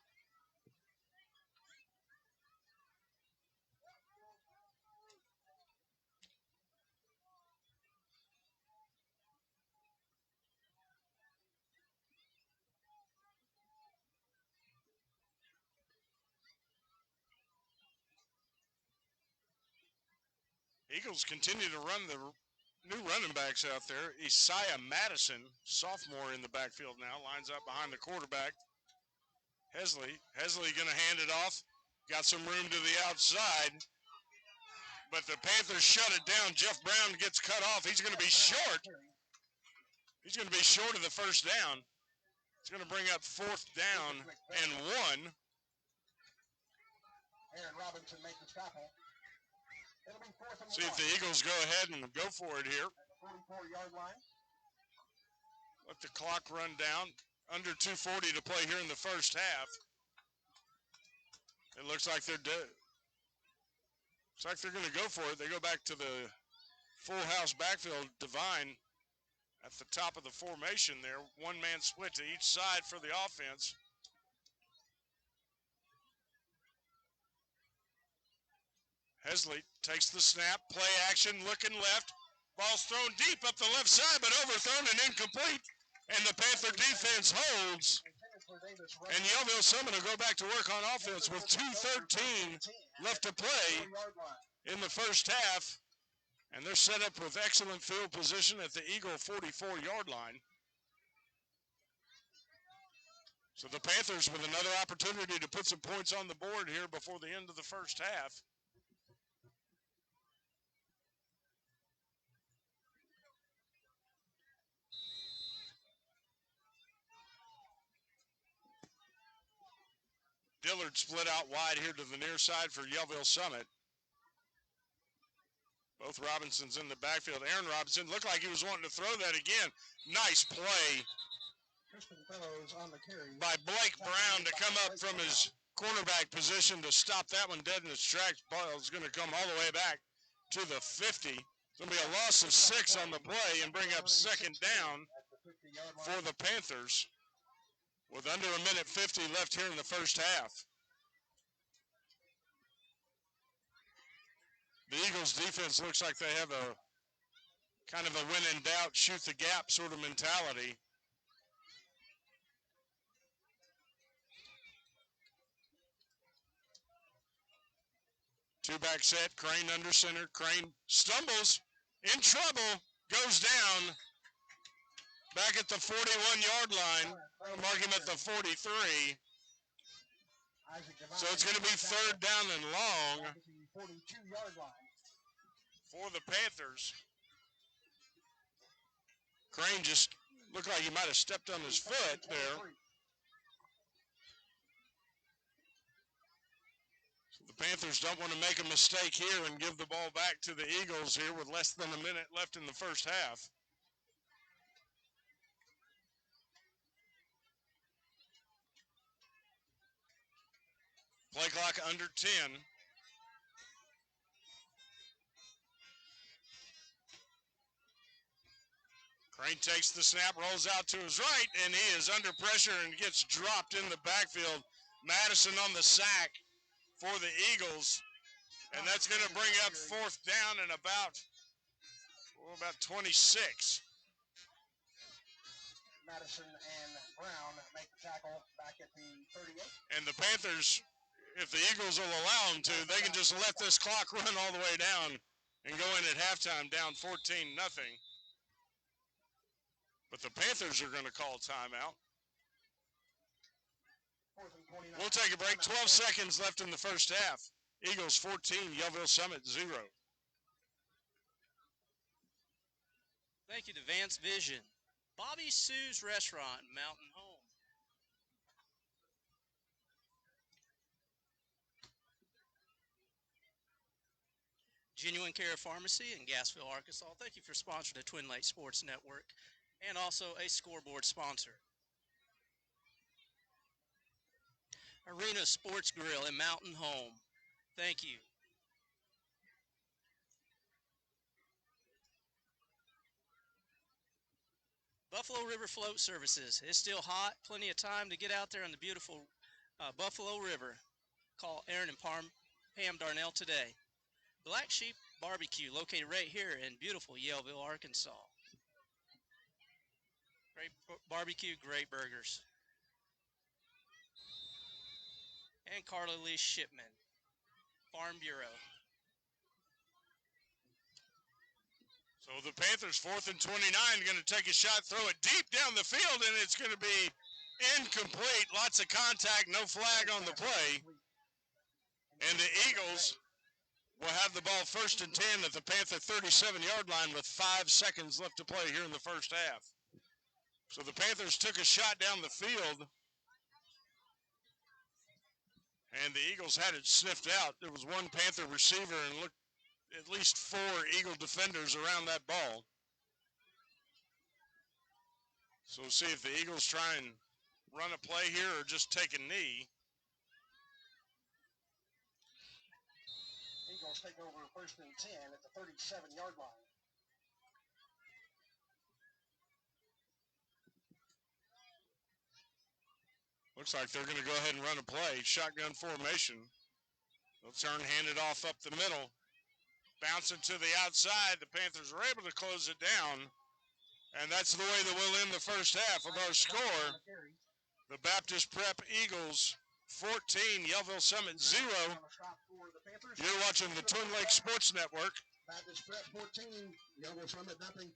Eagles continue to run the new running backs out there. Isaiah Madison, sophomore in the backfield now, lines up behind the quarterback. Hesley going to hand it off. Got some room to the outside. But the Panthers shut it down. Jeff Brown gets cut off. He's going to be short. He's going to be short of the first down. It's going to bring up 4th down and 1. Aaron Robinson makes the tackle. It'll be 4th and 1. See if the Eagles go ahead and go for it here. At the 44-yard line. Let the clock run down. Under 2:40 to play here in the first half. It looks like they're going to go for it. They go back to the full house backfield. Devine at the top of the formation there. One-man split to each side for the offense. Hesley takes the snap, play action, looking left. Ball's thrown deep up the left side, but overthrown and incomplete. And the Panther defense holds. And Yellville Summit will go back to work on offense with 2:13 left to play in the first half. And they're set up with excellent field position at the Eagle 44-yard line. So the Panthers with another opportunity to put some points on the board here before the end of the first half. Dillard split out wide here to the near side for Yellville Summit. Both Robinsons in the backfield. Aaron Robinson looked like he was wanting to throw that again. Nice play by Blake Brown to come up from his cornerback position to stop that one dead in its tracks. Ball is going to come all the way back to the 50. It's going to be a loss of 6 on the play and bring up 2nd down for the Panthers with under a minute 50 left here in the first half. The Eagles defense looks like they have a kind of a when in doubt, shoot the gap sort of mentality. Two-back set, Crane under center. Crane stumbles, in trouble, goes down. Back at the 41-yard line. Mark him at the 43. So it's going to be 3rd down and long for the Panthers. Crane just looked like he might have stepped on his foot there. So the Panthers don't want to make a mistake here and give the ball back to the Eagles here with less than a minute left in the first half. Play clock under 10. Crane takes the snap, rolls out to his right, and he is under pressure and gets dropped in the backfield. Madison on the sack for the Eagles. And that's going to bring up 4th down and about 26. Madison and Brown make the tackle back at the 38. And the Panthers, if the Eagles will allow them to, they can just let this clock run all the way down and go in at halftime down 14-0. But the Panthers are going to call timeout. We'll take a break. 12 seconds left in the first half. Eagles 14, Yellville Summit 0. Thank you to Vance Vision. Bobby Sue's Restaurant, Mountain Home. Genuine Care Pharmacy in Gassville, Arkansas. Thank you for sponsoring the Twin Lakes Sports Network and also a scoreboard sponsor. Arena Sports Grill in Mountain Home. Thank you. Buffalo River Float Services. It's still hot. Plenty of time to get out there on the beautiful Buffalo River. Call Aaron and Pam Darnell today. Black Sheep Barbecue, located right here in beautiful Yellville, Arkansas. Great barbecue, great burgers. And Carla Lee Shipman, Farm Bureau. So the Panthers 4th and 29 going to take a shot, throw it deep down the field, and it's going to be incomplete. Lots of contact, no flag on the play. And the Eagles will have the ball 1st and 10 at the Panther 37-yard line with 5 seconds left to play here in the first half. So the Panthers took a shot down the field, and the Eagles had it sniffed out. There was one Panther receiver and looked at least 4 Eagle defenders around that ball. So we'll see if the Eagles try and run a play here or just take a knee. Eagles take over 1st and 10 at the 37-yard line. Looks like they're going to go ahead and run a play. Shotgun formation. They'll turn, hand it off up the middle. Bouncing to the outside. The Panthers are able to close it down. And that's the way that we'll end the first half with our score. The Baptist Prep Eagles 14, Yellville Summit 0. You're watching the Twin Lakes Sports Network. Baptist Prep 14, Yellville Summit nothing.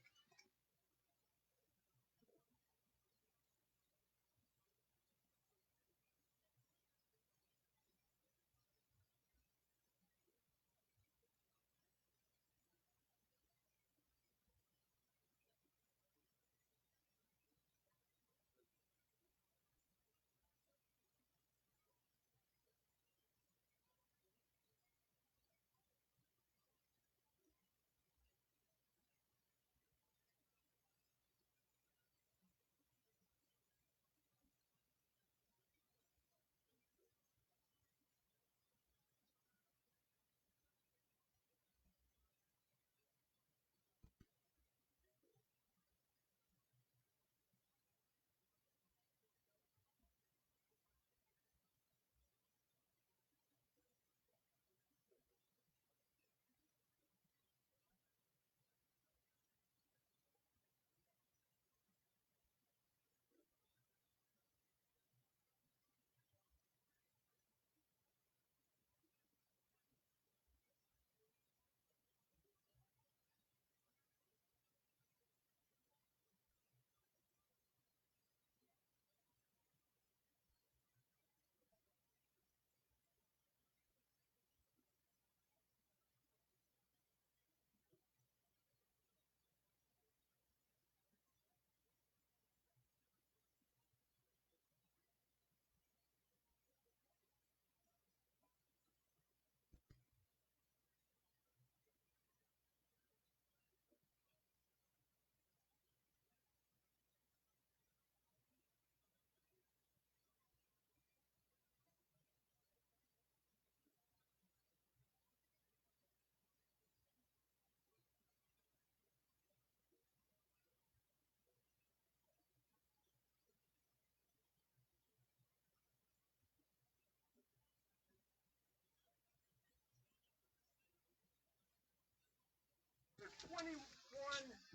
The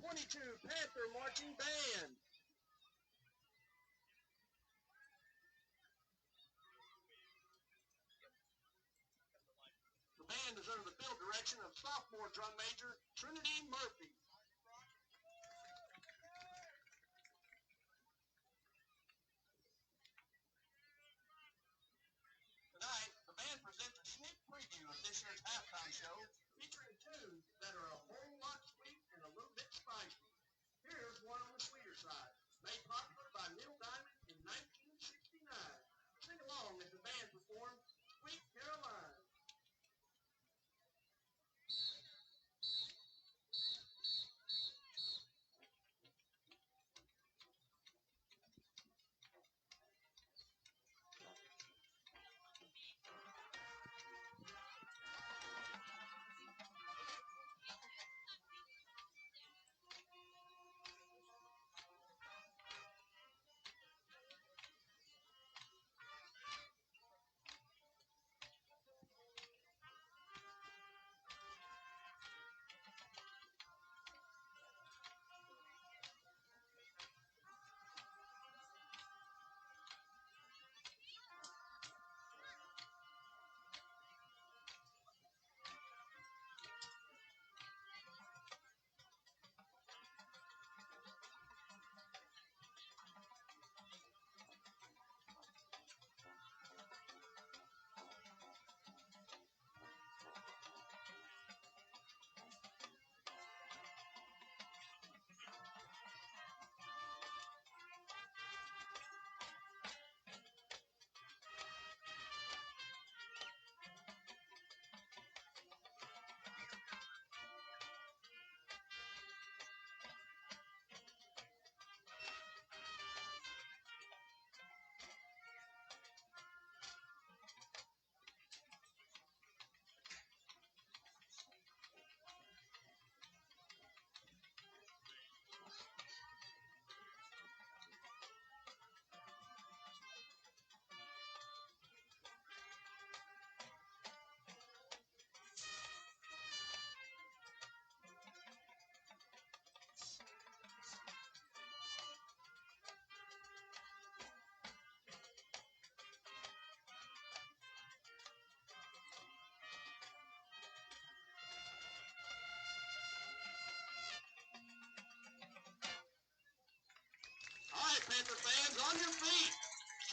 21-22 Panther Marching Band. The band is under the field direction of sophomore drum major Trinity Murphy. Tonight, the band presents a sneak preview of this year's halftime show, featuring tunes that are a whole lot sweet and a little bit spicy. Here's one on the sweeter side, made popular by Neil Diamond in 1969. Sing along as the band performs Sweet Caroline. Panther fans, on your feet.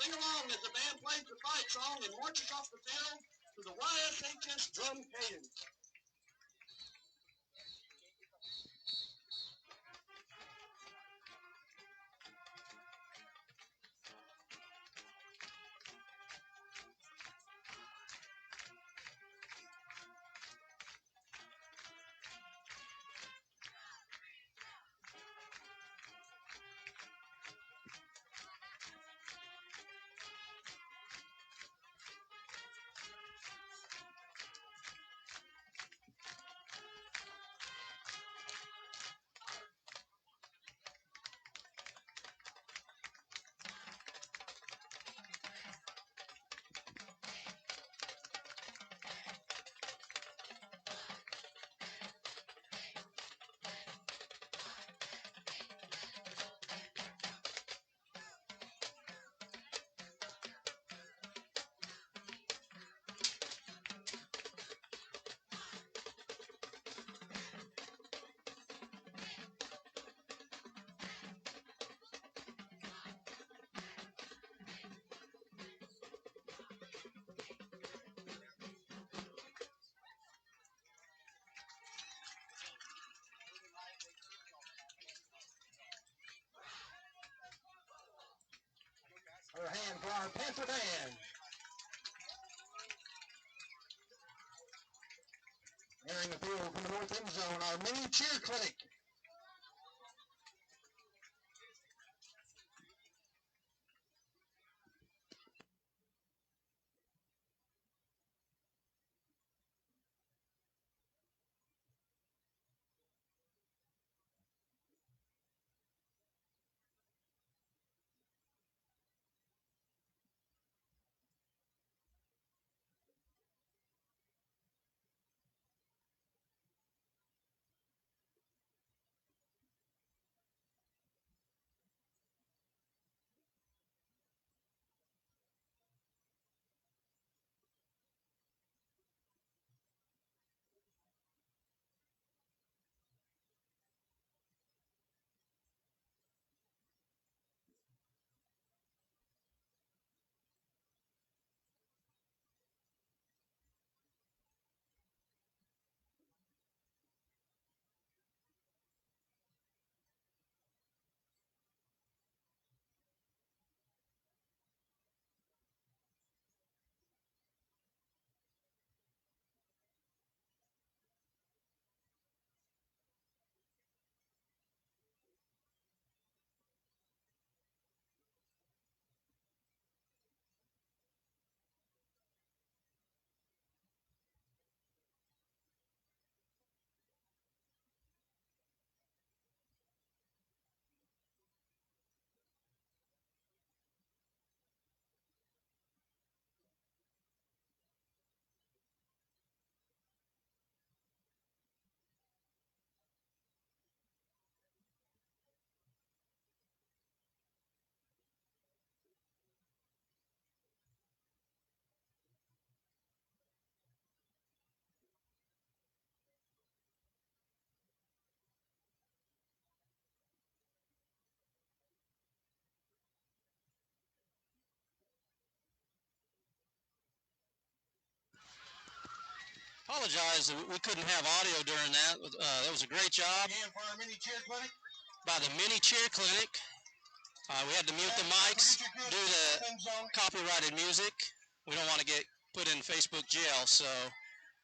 Sing along as the band plays the fight song and marches off the field to the YSHS drum cadence. Our hand for our Panther band. Entering the field from the north end zone, our mini cheer clinic. Apologize that we couldn't have audio during that. That was a great job And for our mini cheer clinic. by the Mini Cheer Clinic. We had to mute the mics due to copyrighted music. We don't want to get put in Facebook jail. So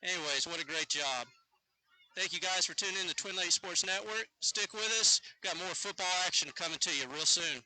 anyways, what a great job. Thank you guys for tuning in to Twin Lakes Sports Network. Stick with us. Got more football action coming to you real soon.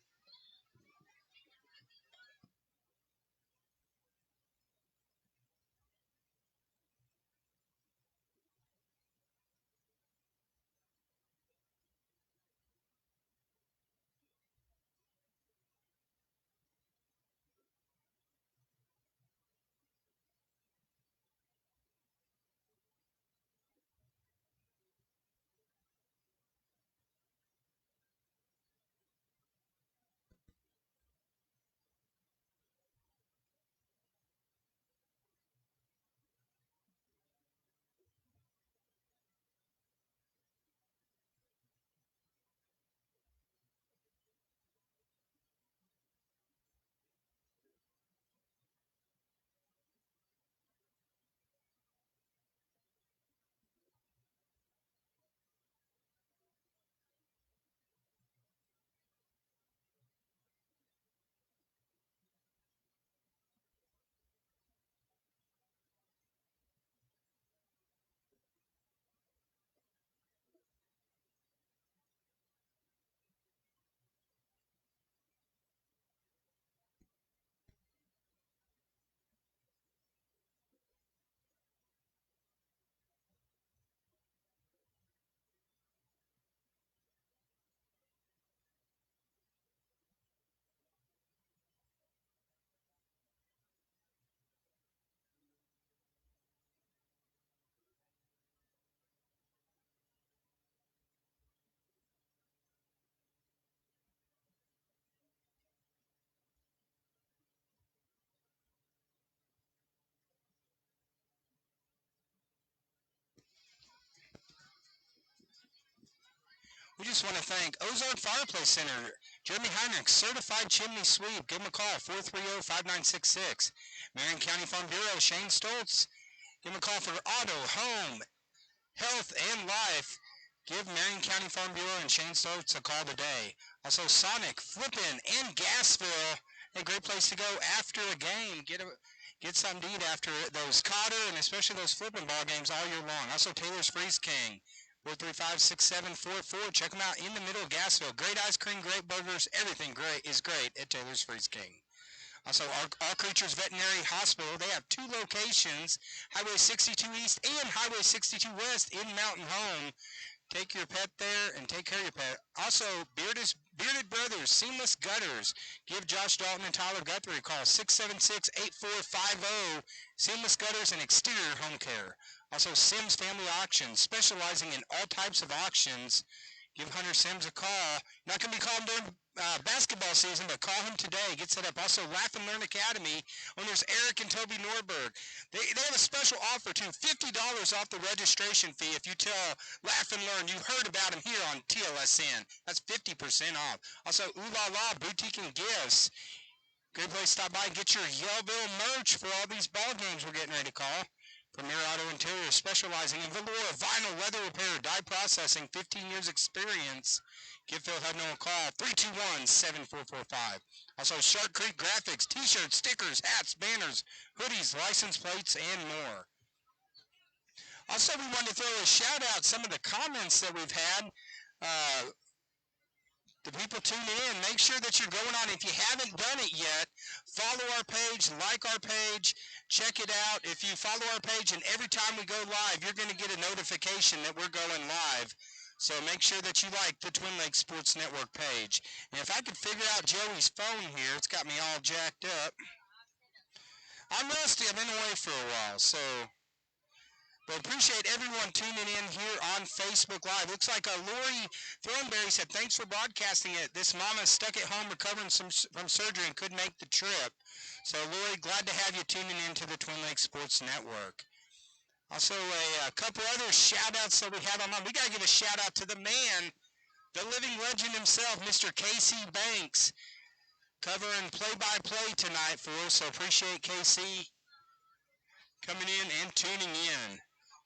We just want to thank Ozark Fireplace Center, Jeremy Heinrich, Certified Chimney Sweep. Give him a call, 430-5966. Marion County Farm Bureau, Shane Stoltz. Give him a call for auto, home, health, and life. Give Marion County Farm Bureau and Shane Stoltz a call today. Also, Sonic, Flippin', and Gasville. A great place to go after a game. Get something to eat after those Cotter and especially those flipping ball games all year long. Also, Taylor's Freeze King, 435-6744. Check them out in the middle of Gasville. Great ice cream, great burgers. Everything great is great at Taylor's Freeze King. Also, All Creatures Veterinary Hospital. They have two locations, Highway 62 East and Highway 62 West in Mountain Home. Take your pet there and take care of your pet. Also, Bearded Brothers, Seamless Gutters. Give Josh Dalton and Tyler Guthrie a call, 676-8450. Seamless Gutters and Exterior Home Care. Also, Sims Family Auctions, specializing in all types of auctions. Give Hunter Sims a call. Not going to be calling during basketball season, but call him today. Get set up. Also, Laugh and Learn Academy. Owners Eric and Toby Norberg. They have a special offer too, $50 off the registration fee if you tell Laugh and Learn you heard about him here on TLSN. That's 50% off. Also, Ooh La La Boutique and Gifts. Great place to stop by and get your Yellville merch for all these ball games we're getting ready to call. Premier Auto Interior, specializing in velour, vinyl, leather repair, dye processing, 15 years experience. Give Phil Hudno a call, 321-7445. Also, Shark Creek Graphics, t-shirts, stickers, hats, banners, hoodies, license plates, and more. Also, we wanted to throw a shout out some of the comments that we've had. The people tuning in, make sure that you're going on. If you haven't done it yet, follow our page, like our page, check it out. If you follow our page and every time we go live, you're going to get a notification that we're going live. So make sure that you like the Twin Lakes Sports Network page. And if I could figure out Joey's phone here, it's got me all jacked up. I'm rusty. I've been away for a while, so... But appreciate everyone tuning in here on Facebook Live. Looks like Lori Thornberry said, thanks for broadcasting it. This mama's stuck at home recovering from surgery and couldn't make the trip. So, Lori, glad to have you tuning in to the Twin Lakes Sports Network. Also, a couple other shout-outs that we have online. We got to give a shout-out to the man, the living legend himself, Mr. KC Banks, covering play-by-play tonight for us. So, appreciate KC coming in and tuning in.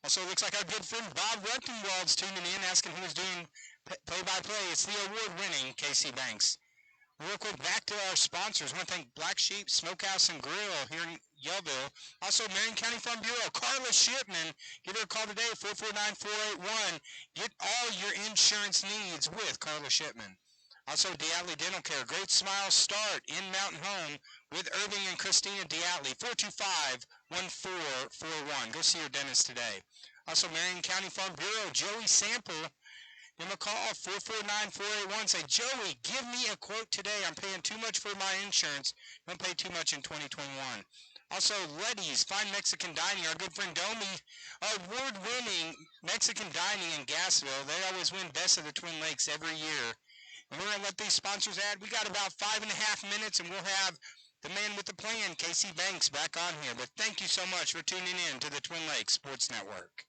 Also, it looks like our good friend Bob Ruttenwald's tuning in, asking who was doing play-by-play. It's the award-winning Casey Banks. Real quick, back to our sponsors. I want to thank Black Sheep Smokehouse and Grill here in Yellville. Also, Marion County Farm Bureau, Carla Shipman. Give her a call today, 449-481. Get all your insurance needs with Carla Shipman. Also, Diatley Dental Care, Great Smile Start in Mountain Home with Irving and Christina Diatley, 425-1441. Go see your dentist today. Also, Marion County Farm Bureau, Joey Sample. Give him a call, 449-481. Say, Joey, give me a quote today. I'm paying too much for my insurance. Don't pay too much in 2021. Also, Letty's Fine Mexican Dining. Our good friend Domi, award-winning Mexican Dining in Gasville. They always win Best of the Twin Lakes every year. And we're going to let these sponsors add. We got about 5.5 minutes, and we'll have the man with the plan, Casey Banks, back on here. But thank you so much for tuning in to the Twin Lakes Sports Network.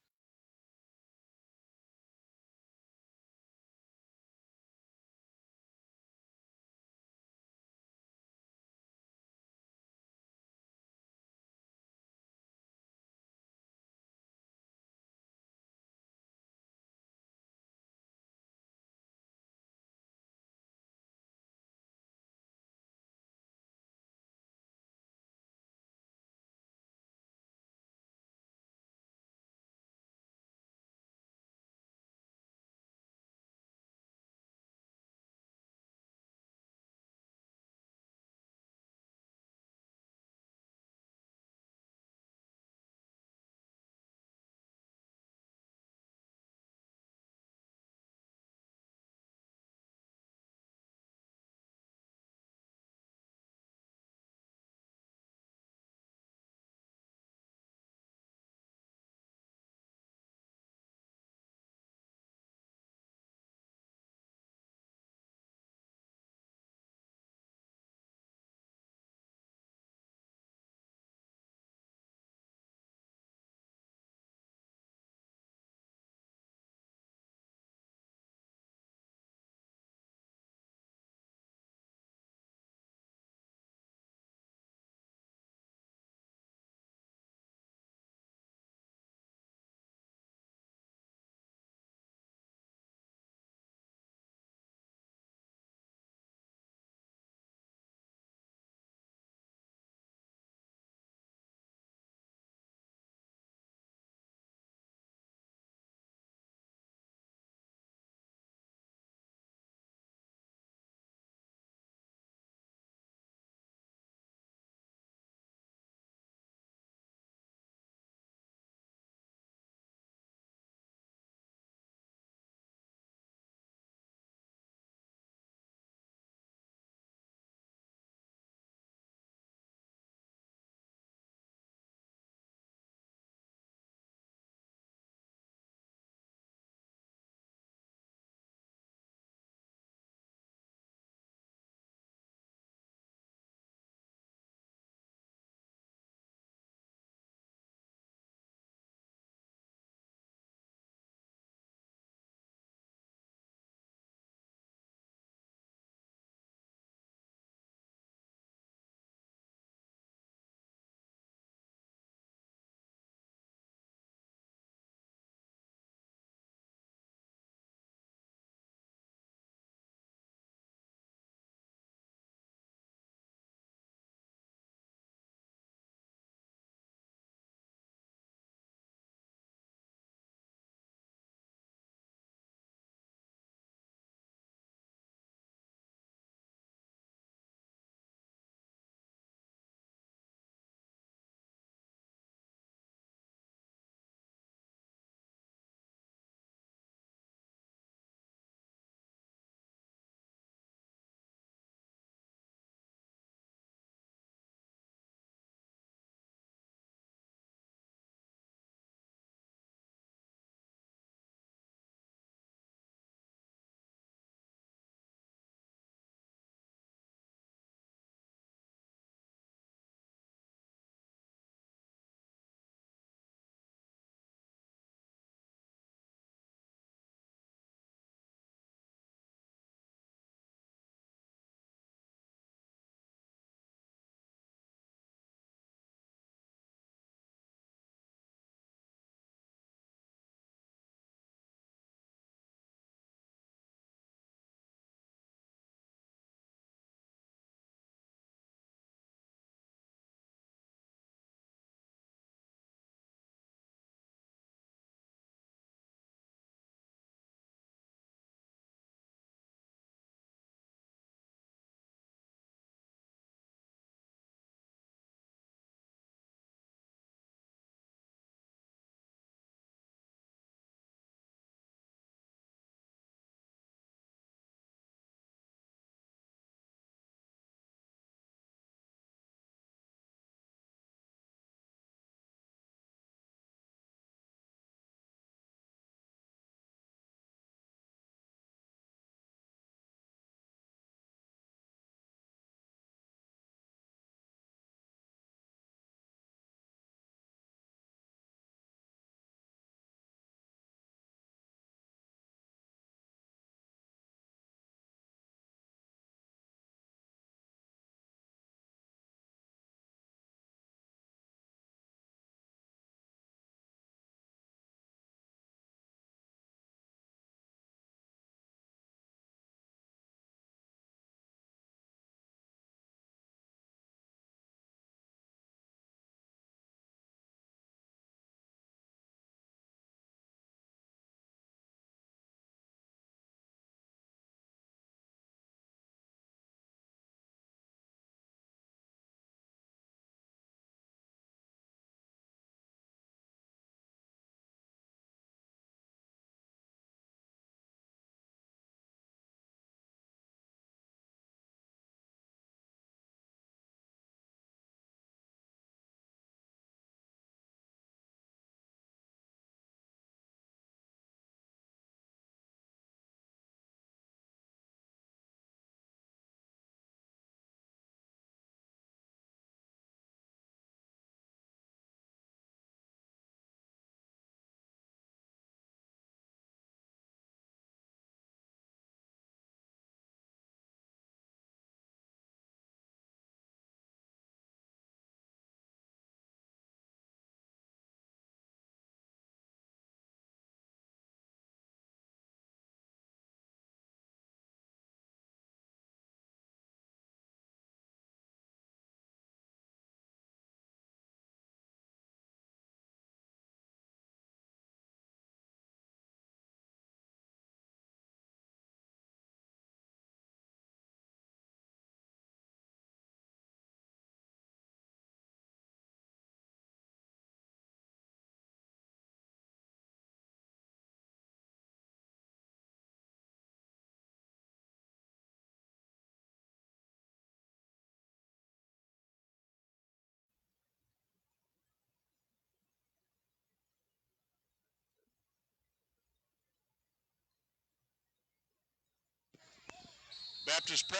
Baptist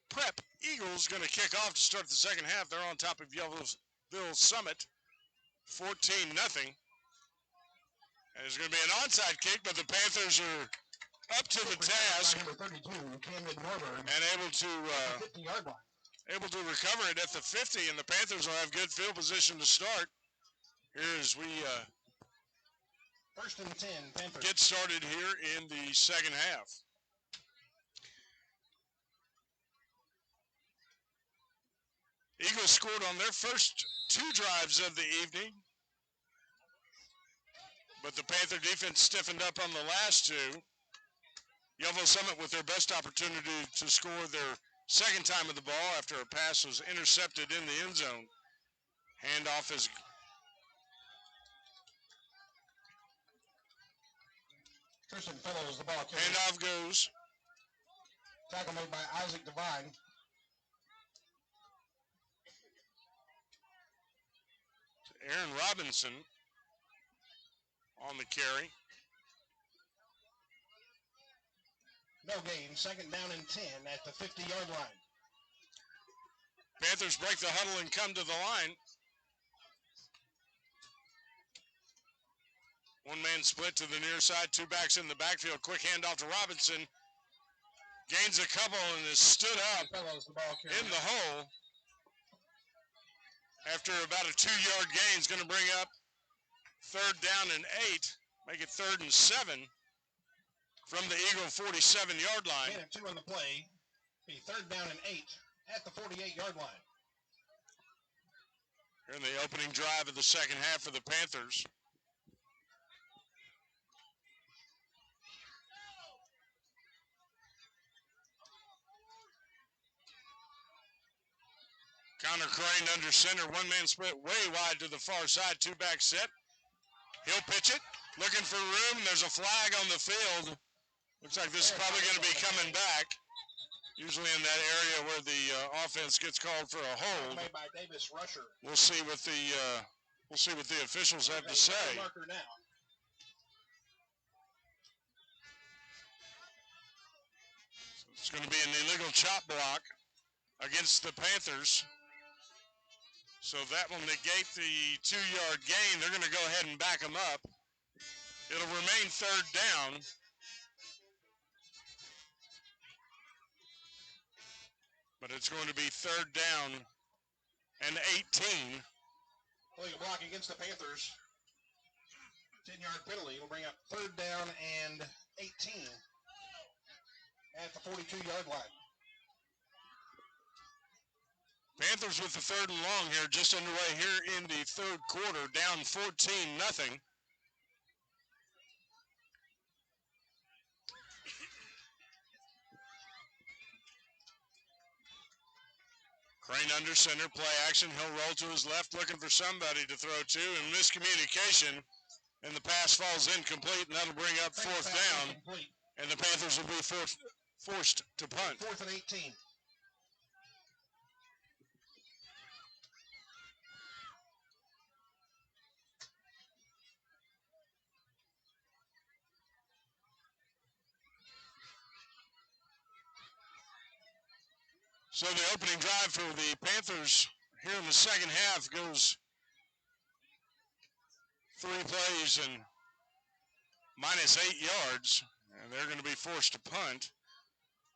Prep Eagles going to kick off to start the second half. They're on top of Yellville Summit, 14-0. And there's going to be an onside kick, but the Panthers are up to the task Number 32, Camden Norburn, and able to 50-yard line. recover it at the 50, and the Panthers will have good field position to start. Here as we First and 10, Panthers. get started here in the second half. Eagles scored on their first 2 drives of the evening, but the Panther defense stiffened up on the last 2. Yellville Summit with their best opportunity to score their second time of the ball after a pass was intercepted in the end zone. Handoff is Tristan Fellows, the ball carrier. handoff goes. Tackle made by Isaac Devine. Aaron Robinson on the carry. No gain. Second down and 10 at the 50-yard line. Panthers break the huddle and come to the line. One man split to the near side, 2 backs in the backfield. Quick handoff to Robinson. Gains a couple and is stood up Fellows, the ball carrier. in the hole. After about a 2-yard gain, is going to bring up third down and 8. Make it 3rd and 7 from the Eagle 47-yard line. Gain of 2 on the play. Be third down and 8 at the 48-yard line. Here in the opening drive of the second half for the Panthers. Connor Crane under center, 1-man split way wide to the far side, 2-back set. He'll pitch it, looking for room. There's a flag on the field. Looks like this is probably going to be coming back. Usually in that area where the offense gets called for a hold. Made by Davis Rusher. We'll see what the officials have to say. Marker now. It's going to be an illegal chop block against the Panthers. So that will negate the 2-yard gain. They're going to go ahead and back them up. It'll remain third down. But it's going to be third down and 18. Illegal block against the Panthers. 10-yard penalty will bring up third down and 18 at the 42-yard line. Panthers with the 3rd and long here, just underway here in the third quarter, down 14-0. Crane under center, play action. He'll roll to his left, looking for somebody to throw to, and miscommunication, and the pass falls incomplete, and that'll bring up fourth down, and the Panthers will be forced to punt. 4th and 18. So the opening drive for the Panthers here in the second half goes 3 plays and minus 8 yards, and they're going to be forced to punt.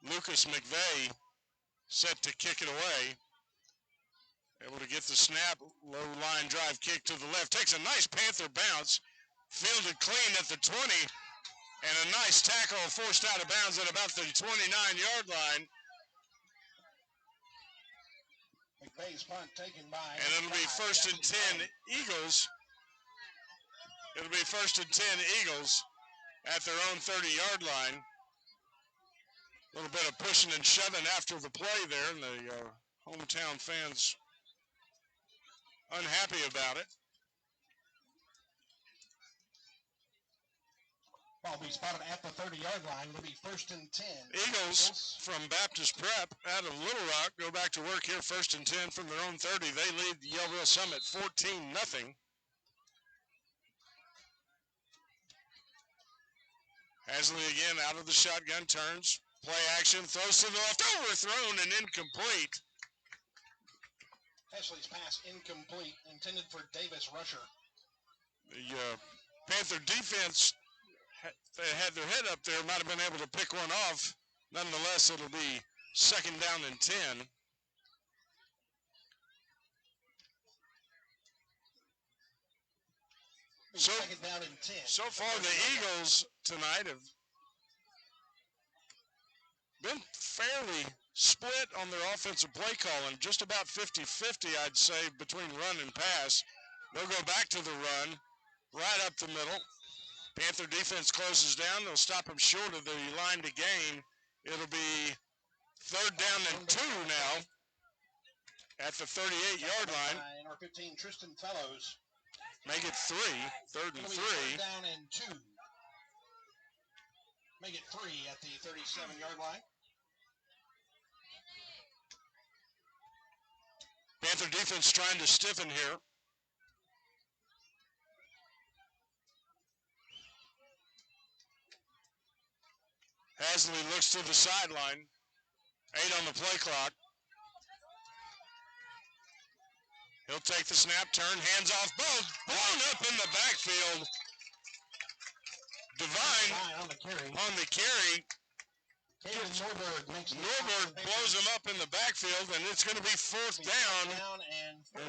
Lucas McVeigh set to kick it away. Able to get the snap, low line drive kick to the left. Takes a nice Panther bounce, fielded clean at the 20, and a nice tackle forced out of bounds at about the 29-yard line. McVeigh's punt taken by. And it'll be first and 10 Eagles. It'll be first and 10 Eagles at their own 30-yard line. A little bit of pushing and shoving after the play there, and the hometown fans unhappy about it. Ball be spotted at the 30-yard line. It'll be first and 10. Eagles from Baptist Prep out of Little Rock go back to work here, first and 10 from their own 30. They lead Yellville Summit 14-0. Hasley again out of the shotgun, turns, Play action, throws to the left, overthrown and incomplete. Hesley's pass incomplete, intended for Davis Rusher. The Panther defense, they had their head up there, might have been able to pick one off. Nonetheless, it'll be second down and 10. Second down and 10. So far, the Eagles tonight have been fairly split on their offensive play calling, just about 50-50, I'd say, between run and pass. They'll go back to the run, right up the middle. Panther defense closes down. They'll stop them short of the line to gain. It'll be third down and 2 now at the 38-yard line. Number 15, Tristan Fellows. Make it 3, third and 3. Third down and 2. Make it 3 at the 37-yard line. Panther defense trying to stiffen here. Hasley looks to the sideline. 8 on the play clock. He'll take the snap, turn, hands off, ball blown up in the backfield. Divine on the carry. Norberg blows him up in the backfield, and it's going to be fourth down and 4.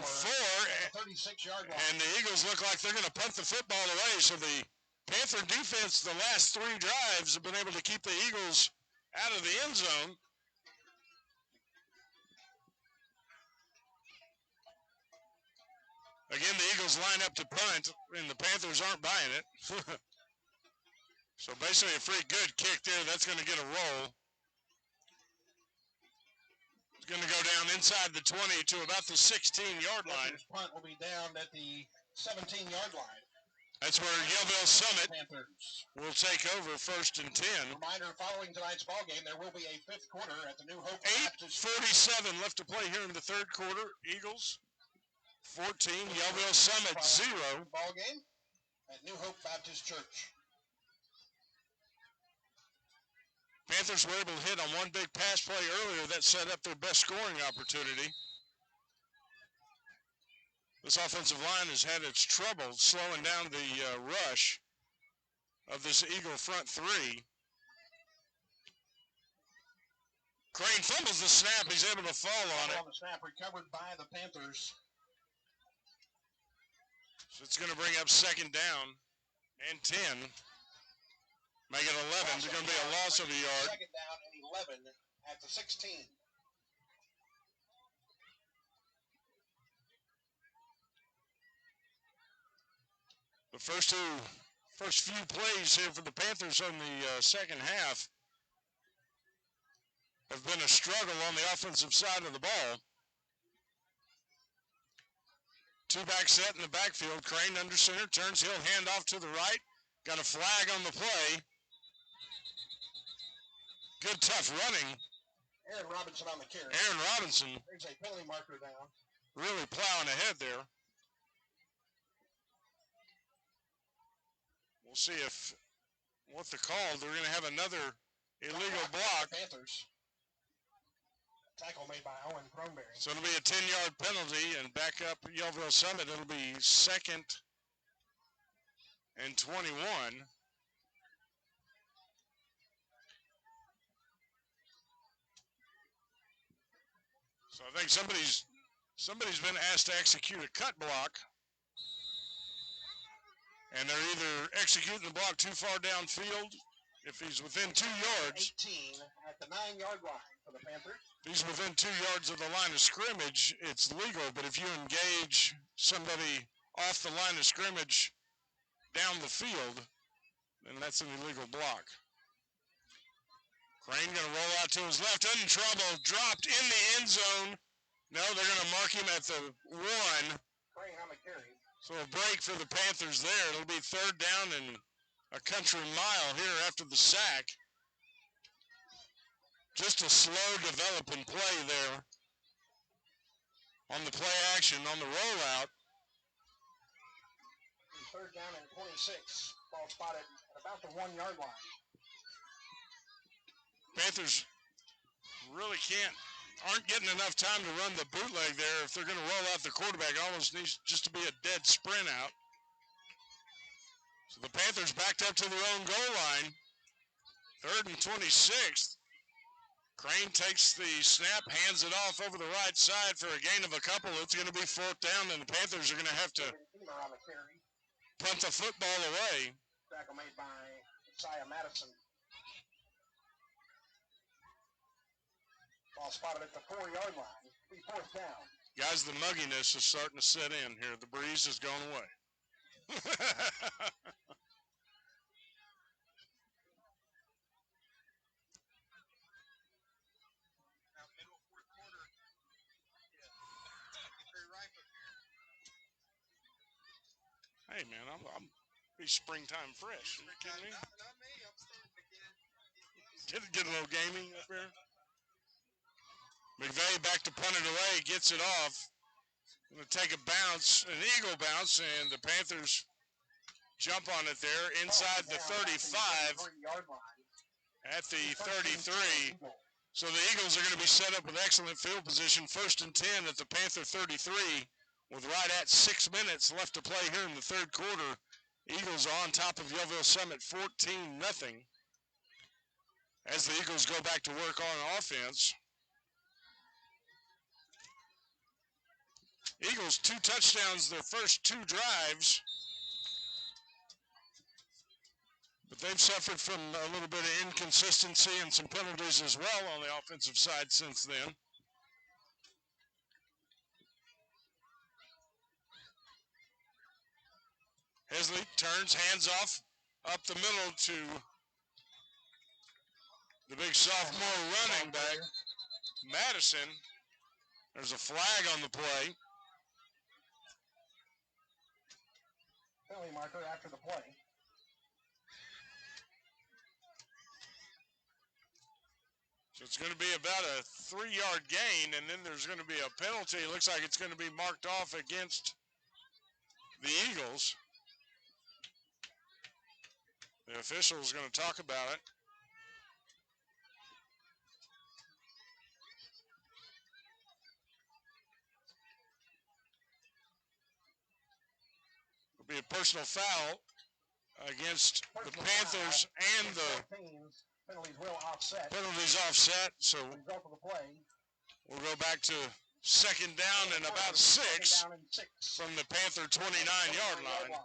36-yard line. And the Eagles look like they're going to punt the football away. So the Panther defense, the last 3 drives, have been able to keep the Eagles out of the end zone. Again, the Eagles line up to punt, and the Panthers aren't buying it. So basically a free good kick there. That's going to get a roll. It's going to go down inside the 20 to about the 16-yard line. Punt will be down at the 17-yard line. That's where Yellville Summit Panthers will take over first and 10. Reminder, following tonight's ball game, there will be a 5th quarter at the New Hope 8:47 left to play here in the third quarter. Eagles 14, Yellville Summit 0. Ball game at New Hope Baptist Church. Panthers were able to hit on one big pass play earlier that set up their best scoring opportunity. This offensive line has had its trouble slowing down the rush of this Eagle front 3. Crane fumbles the snap. He's able to fall on it. On the snap, recovered by the Panthers. So it's going to bring up second down and 10. Make it 11. There's going to be a loss of a yard. Second down and 11 at the 16. The first few plays here for the Panthers on the second half have been a struggle on the offensive side of the ball. 2-back set in the backfield. Crane under center, turns, he'll hand off to the right. Got a flag on the play. Good tough running. Aaron Robinson on the carry. Aaron Robinson There's a penalty marker down. really plowing ahead there. We'll see what the call. They're going to have another illegal block. Panthers. Tackle made by Owen Cronberry. So it'll be a 10-yard penalty, and back up Yellville Summit, it'll be second and 21. So I think somebody's been asked to execute a cut block, and they're either executing the block too far downfield. If he's within 2 yards, 18 at the 9-yard line for the Panthers. If he's within 2 yards of the line of scrimmage, it's legal. But if you engage somebody off the line of scrimmage down the field, then that's an illegal block. Crane going to roll out to his left, in trouble, dropped in the end zone. No, they're going to mark him at the 1. Crane on the carry. So a break for the Panthers there. It'll be third down and a country mile here after the sack. Just a slow developing play there on the play action, on the rollout. Third down and 26. Ball spotted at about the 1-yard line. Panthers really aren't getting enough time to run the bootleg there. If they're going to roll out the quarterback, it almost needs just to be a dead sprint out. So the Panthers backed up to their own goal line. 3rd and 26. Crane takes the snap, hands it off over the right side for a gain of a couple. It's going to be 4th down, and the Panthers are going to have to punt the football away. Tackle made by Isaiah Madison. Ball spotted at the 4-yard line. Be 4th down. Guys, the mugginess is starting to set in here. The breeze has gone away. Hey, man, I'm be springtime fresh. Are you kidding me? Not me. I'm starting to Get a little gaming up here. McVeigh back to punt it away, gets it off. Going to take a bounce, an eagle bounce, and the Panthers jump on it there inside the 35 at the 33. So the Eagles are going to be set up with excellent field position. 1st and 10 at the Panther 33 with right at 6 minutes left to play here in the 3rd quarter. Eagles are on top of Yellville Summit 14-0 as the Eagles go back to work on offense. Eagles 2 touchdowns their first 2 drives, but they've suffered from a little bit of inconsistency and some penalties as well on the offensive side since then. Hesley turns, hands off, up the middle to the big sophomore running back, Madison. There's a flag on the play. penalty marker after the play. So it's going to be about a 3-yard gain, and then there's going to be a penalty. It looks like it's going to be marked off against the Eagles. The official is going to talk about it. It'll be a personal foul against the Panthers and the penalties will offset. Penalties offset, so Result of the play. We'll go back to second down and about 6 from the Panther 29-yard line.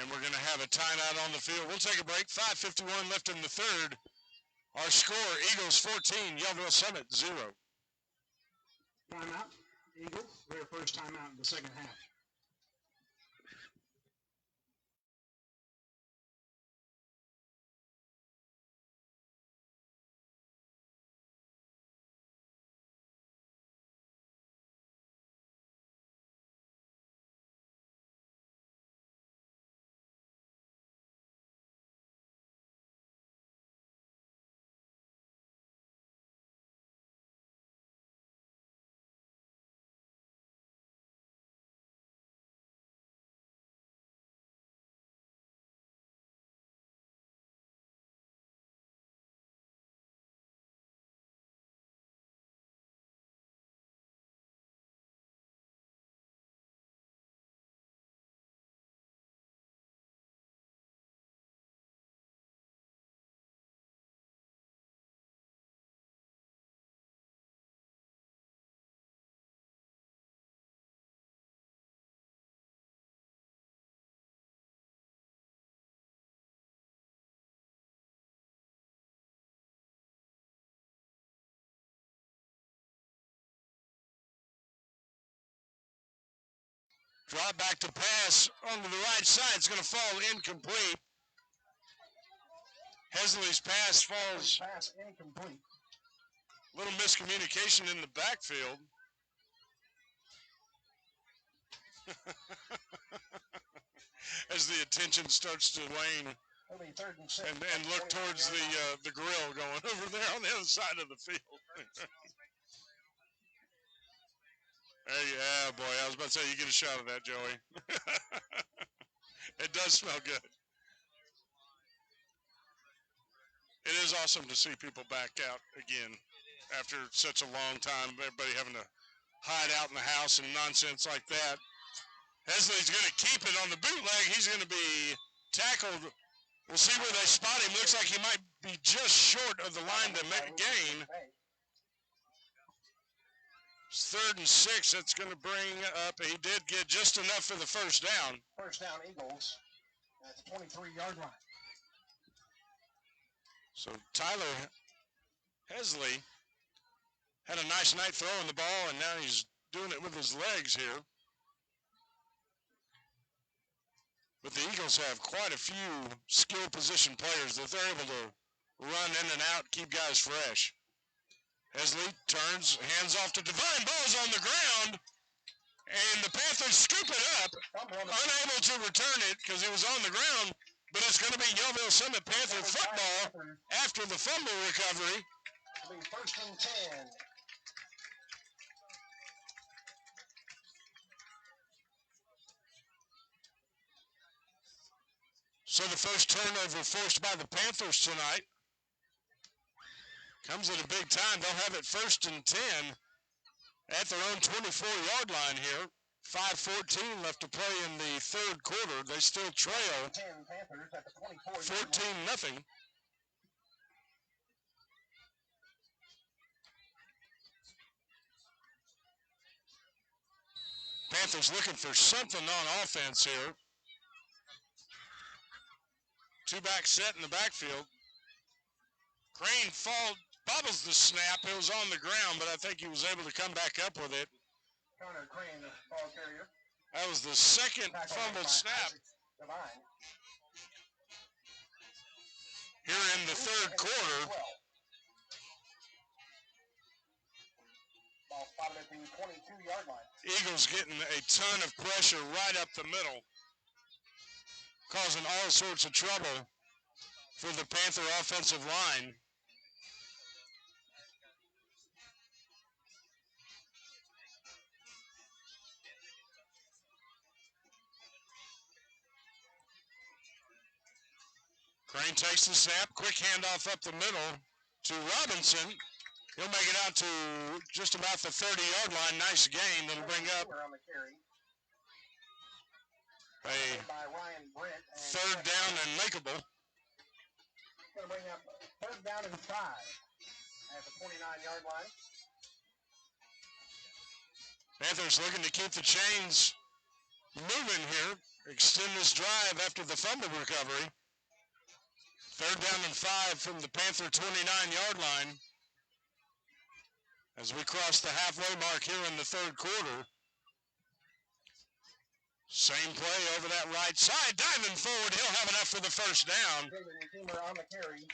And we're going to have a timeout on the field. We'll take a break. 5:51 left in the third. Our score, Eagles 14, Yellville Summit 0. Timeout. Eagles, their first timeout in the second half. Drop back to pass onto the right side. It's going to fall incomplete. Hesley's pass falls. Pass incomplete. Little miscommunication in the backfield. As the attention starts to wane and look towards the grill going over there on the other side of the field. Hey, yeah, boy. I was about to say, you get a shot of that, Joey. It does smell good. It is awesome to see people back out again after such a long time. Everybody having to hide out in the house and nonsense like that. Hesley's going to keep it on the bootleg. He's going to be tackled. We'll see where they spot him. Looks like he might be just short of the line to gain. It's 3rd and 6. That's going to bring up. He did get just enough for the first down. First down, Eagles at the 23-yard line. So Tyler Hesley had a nice night throwing the ball, and now he's doing it with his legs here. But the Eagles have quite a few skill position players that they're able to run in and out, keep guys fresh. Hesley turns, hands off to Divine. Ball's on the ground, and the Panthers scoop it up, unable to return it because it was on the ground. But it's going to be Yellville Summit Panther football after the fumble recovery. It'll be 1st and 10. So the first turnover forced by the Panthers tonight comes at a big time. They'll have it 1st and 10 at their own 24-yard line here. 5:14 left to play in the 3rd quarter. They still trail 14-0. Panthers looking for something on offense here. 2-back set in the backfield. Crane bobbles the snap. It was on the ground, but I think he was able to come back up with it. Connor Crane, the ball carrier. That was the second fumbled snap here in the 3rd quarter. Ball spotted at the 22-yard line. Eagles getting a ton of pressure right up the middle, causing all sorts of trouble for the Panther offensive line. Crane takes the snap, quick handoff up the middle to Robinson. He'll make it out to just about the 30-yard line. Nice gain. That'll bring up a 3rd down and makeable. Going to bring up 3rd down and 5 at the 29-yard line. Panthers looking to keep the chains moving here. Extend this drive after the fumble recovery. 3rd down and 5 from the Panther 29-yard line. As we cross the halfway mark here in the 3rd quarter. Same play over that right side. Diving forward. He'll have enough for the first down. Keemer on the carry.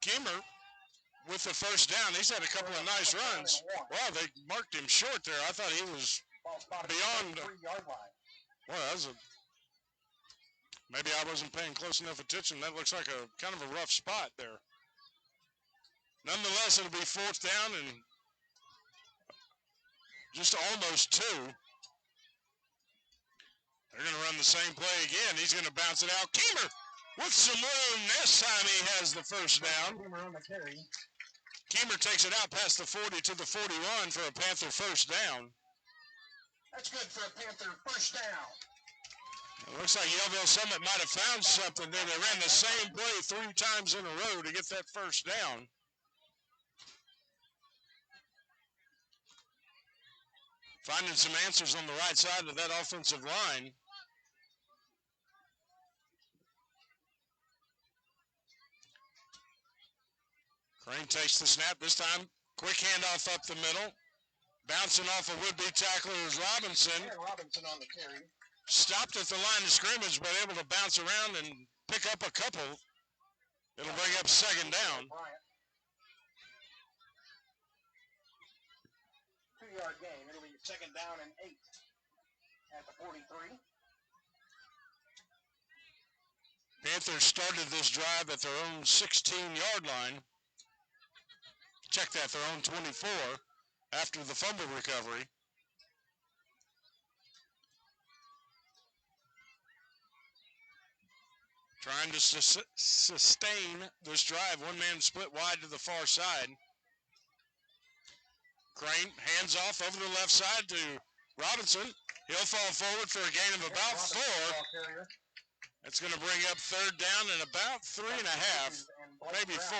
Keemer with the first down. He's had a couple of nice runs. Wow, they marked him short there. I thought he was beyond. Well, that was maybe I wasn't paying close enough attention. That looks like a kind of a rough spot there. Nonetheless, it'll be 4th down and just almost 2. They're going to run the same play again. He's going to bounce it out. Keemer with some room. This time he has the first down. Keemer takes it out past the 40 to the 41 for a Panther first down. That's good for a Panther first down. It looks like Yellville Summit might have found something there. They ran the same play 3 times in a row to get that first down. Finding some answers on the right side of that offensive line. Crane takes the snap this time. Quick handoff up the middle. Bouncing off a would-be tackler is Robinson. Robinson on the carry. Stopped at the line of scrimmage, but able to bounce around and pick up a couple. It'll bring up 2nd down. 2-yard gain. It'll be 2nd down and 8 at the 43. Panthers started this drive at their own 16-yard line. Check that, their own 24 after the fumble recovery. Trying to sustain this drive. One man split wide to the far side. Crane hands off over the left side to Robinson. He'll fall forward for a gain of about 4. That's going to bring up third down and about 3.5, maybe 4.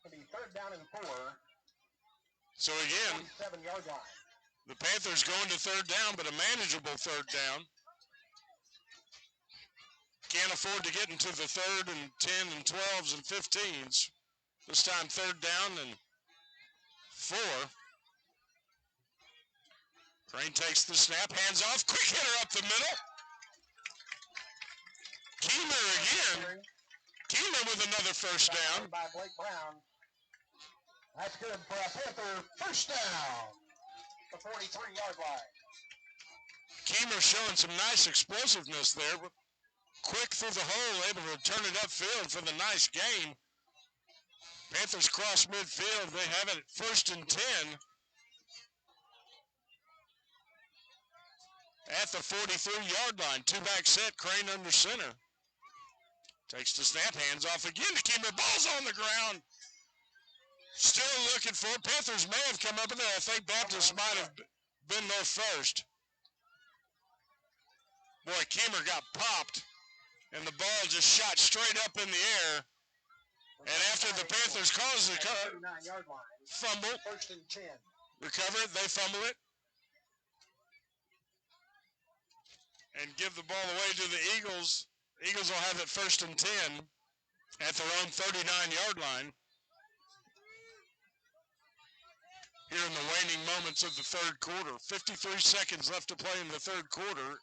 It'll be third down and 4. So again, 7-yard line. the Panthers going to third down, but a manageable third down. Can't afford to get into the 3rd and 10 and 12s and 15s. This time third down and 4. Crane takes the snap, hands off, quick hitter up the middle. Keemer again. Keemer with another first down. By Blake Brown. That's good for a Panther first down. The 43-yard line. Keemer showing some nice explosiveness there. Quick through the hole, able to turn it upfield for the nice gain. Panthers cross midfield. They have it at 1st and 10. At the 43-yard line. 2-back set, Crane under center. Takes the snap, hands off again to Keemer. Ball's on the ground. Still looking for it. Panthers may have come up with it. I think Baptist might have been there first. Boy, Keemer got popped, and the ball just shot straight up in the air. And after the Panthers cause the fumble, 1st and 10. recover it, they fumble it, and give the ball away to the Eagles. Eagles will have it 1st and 10 at their own 39-yard line. Here in the waning moments of the 3rd quarter. 53 seconds left to play in the 3rd quarter.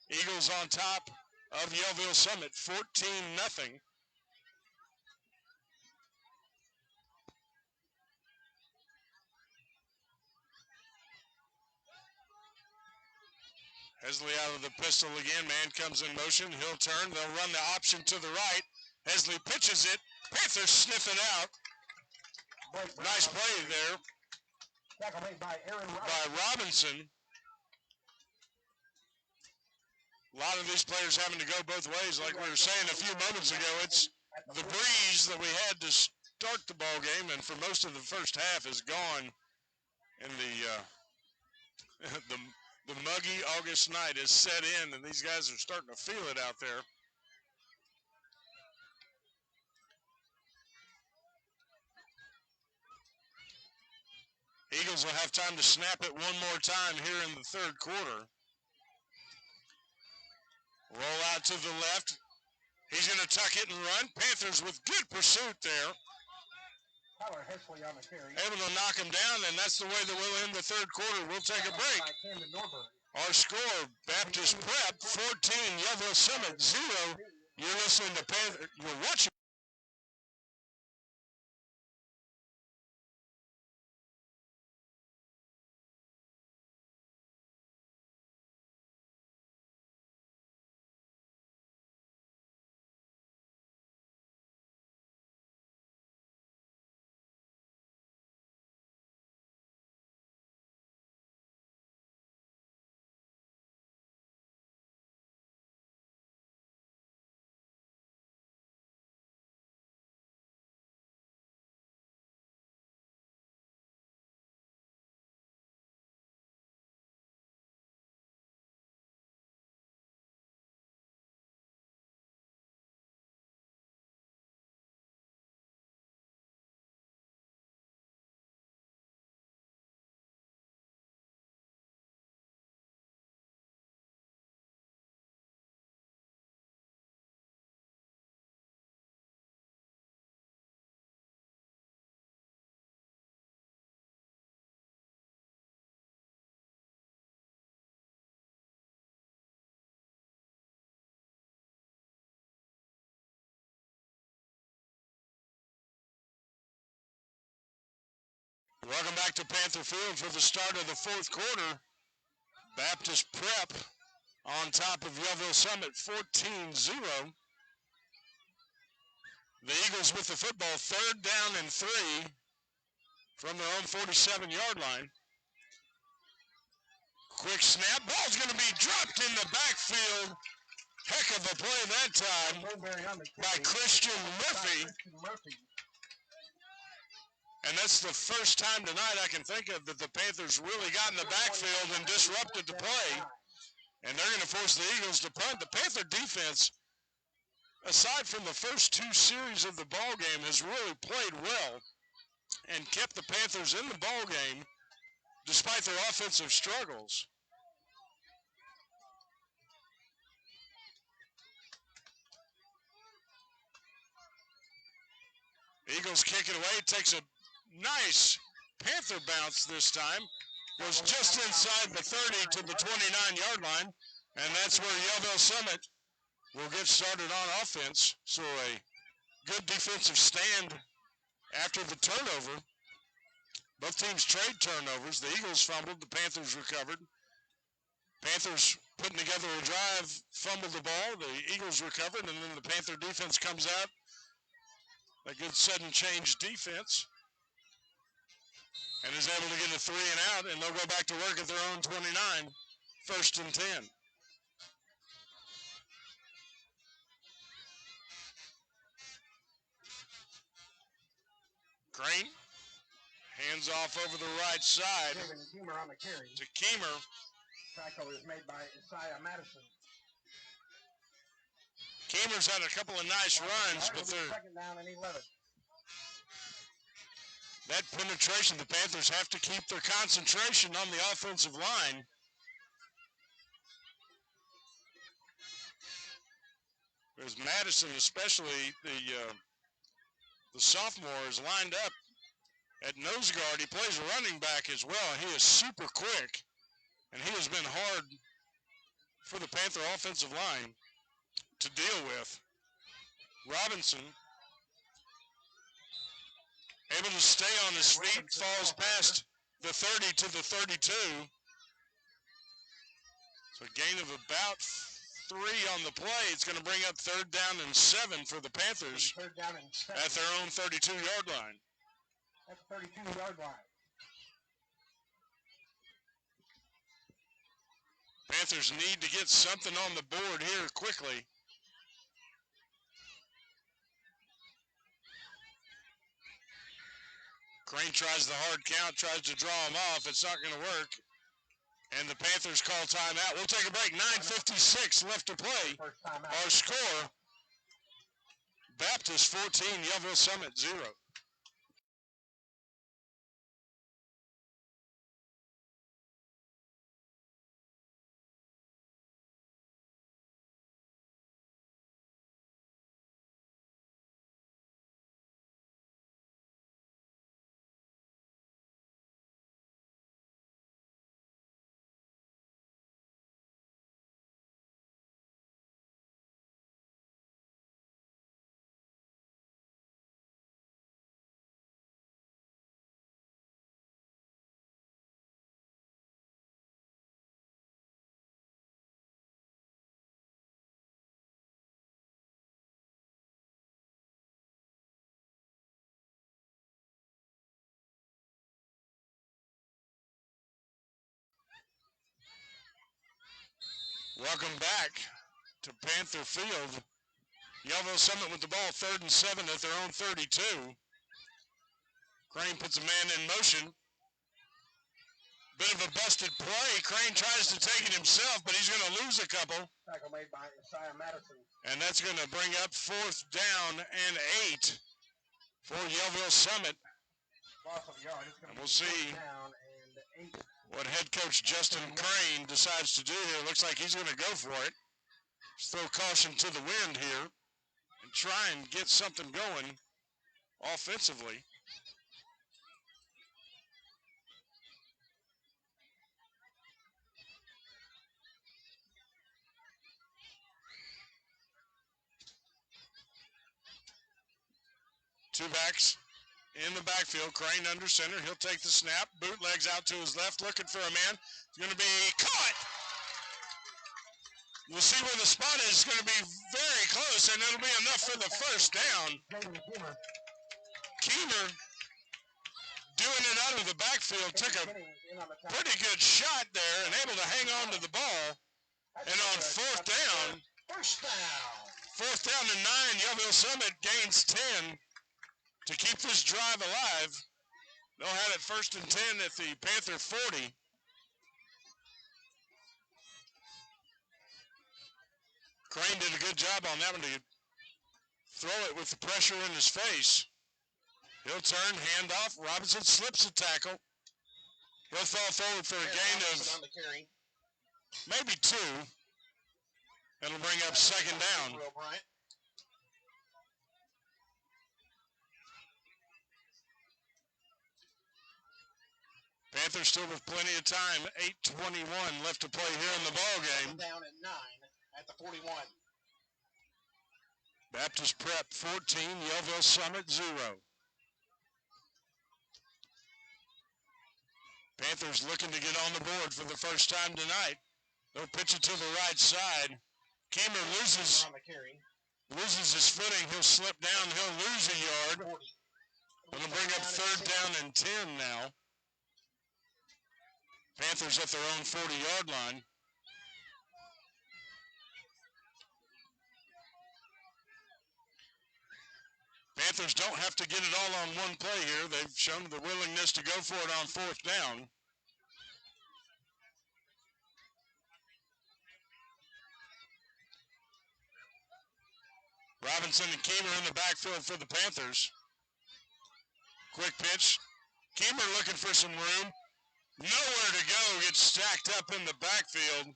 Eagles on top of Yellville Summit, 14-0. Hesley out of the pistol again. Man comes in motion. He'll turn. They'll run the option to the right. Hesley pitches it. Panthers sniffing out. Nice play there Tackle made by Robinson. A lot of these players having to go both ways. Like we were saying a few moments ago, it's the breeze that we had to start the ball game, and for most of the first half is gone. And the muggy August night is set in, and these guys are starting to feel it out there. Eagles will have time to snap it one more time here in the 3rd quarter. Roll out to the left. He's going to tuck it and run. Panthers with good pursuit there. Tyler Hesley on the carry. Able to knock him down, and that's the way that we'll end the 3rd quarter. We'll take a break. Our score, Baptist Prep, 14, Yellville Summit, 0. You're listening to Panther. You're watching. Welcome back to Panther Field for the start of the 4th quarter. Baptist Prep on top of Yellville Summit 14-0. The Eagles with the football, 3rd down and 3 from their own 47-yard line. Quick snap. Ball's going to be dropped in the backfield. Heck of a play that time by Christian Murphy. And that's the first time tonight I can think of that the Panthers really got in the backfield and disrupted the play. And they're going to force the Eagles to punt. The Panther defense, aside from the first 2 series of the ball game, has really played well and kept the Panthers in the ball game despite their offensive struggles. Eagles kick it away. It takes a nice Panther bounce this time. Was just inside the 30 to the 29-yard line. And that's where Yellville Summit will get started on offense. So a good defensive stand after the turnover. Both teams trade turnovers. The Eagles fumbled. The Panthers recovered. Panthers putting together a drive, fumbled the ball. The Eagles recovered, and then the Panther defense comes out. A good sudden change defense. And is able to get a 3 and out, and they'll go back to work at their own 29, 1st and 10. Crane, hands off over the right side to Keemer. Tackle is made by Isaiah Madison. Keemer's had a couple of nice runs, but they're... 2nd down and 11. That penetration, the Panthers have to keep their concentration on the offensive line. As Madison, especially the sophomore, is lined up at nose guard. He plays running back as well. He is super quick, and he has been hard for the Panther offensive line to deal with. Robinson, able to stay on his feet, falls past the 30 to the 32. So a gain of about 3 on the play. It's going to bring up 3rd down and 7 for the Panthers at their own 32-yard line. At the 32-yard line. Panthers need to get something on the board here quickly. Crane tries the hard count, tries to draw him off. It's not going to work. And the Panthers call timeout. We'll take a break. 9:56 left to play. Our score, Baptist 14, Yellville Summit 0. Welcome back to Panther Field. Yellville Summit with the ball, 3rd and 7 at their own 32. Crane puts a man in motion. Bit of a busted play. Crane tries to take it himself, but he's going to lose a couple. Tackle made by Isaiah Madison. And that's going to bring up 4th down and 8 for Yellville Summit. Loss of yard. It's going to And we'll see down and 8. what head coach Justin Crane decides to do here. Looks like he's going to go for it. Just throw caution to the wind here and try and get something going offensively. Two backs in the backfield. Crane under center. He'll take the snap. Bootlegs out to his left, looking for a man. It's going to be caught. We'll see where the spot is. It's going to be very close, and it'll be enough for the first down. Keener, doing it out of the backfield, took a pretty good shot there and able to hang on to the ball. And on fourth down, fourth down and 9, Yellville Summit gains 10 to keep this drive alive. They'll have it first and 10 at the Panther 40. Crane did a good job on that one to throw it with the pressure in his face. He'll turn, hand off. Robinson slips a tackle. He'll fall forward for a gain of maybe 2. That'll bring up second down. Panthers still with plenty of time. 8:21 left to play here in the ball game. Down at 9 at the 41. Baptist Prep 14, Yellville Summit 0. Panthers looking to get on the board for the first time tonight. They'll pitch it to the right side. Keemer loses his footing. He'll slip down. He'll lose a yard. It'll bring up third down and 10 now. Panthers at their own 40-yard line. Panthers don't have to get it all on one play here. They've shown the willingness to go for it on fourth down. Robinson and Keemer in the backfield for the Panthers. Quick pitch. Keemer looking for some room. Nowhere to go. Gets stacked up in the backfield.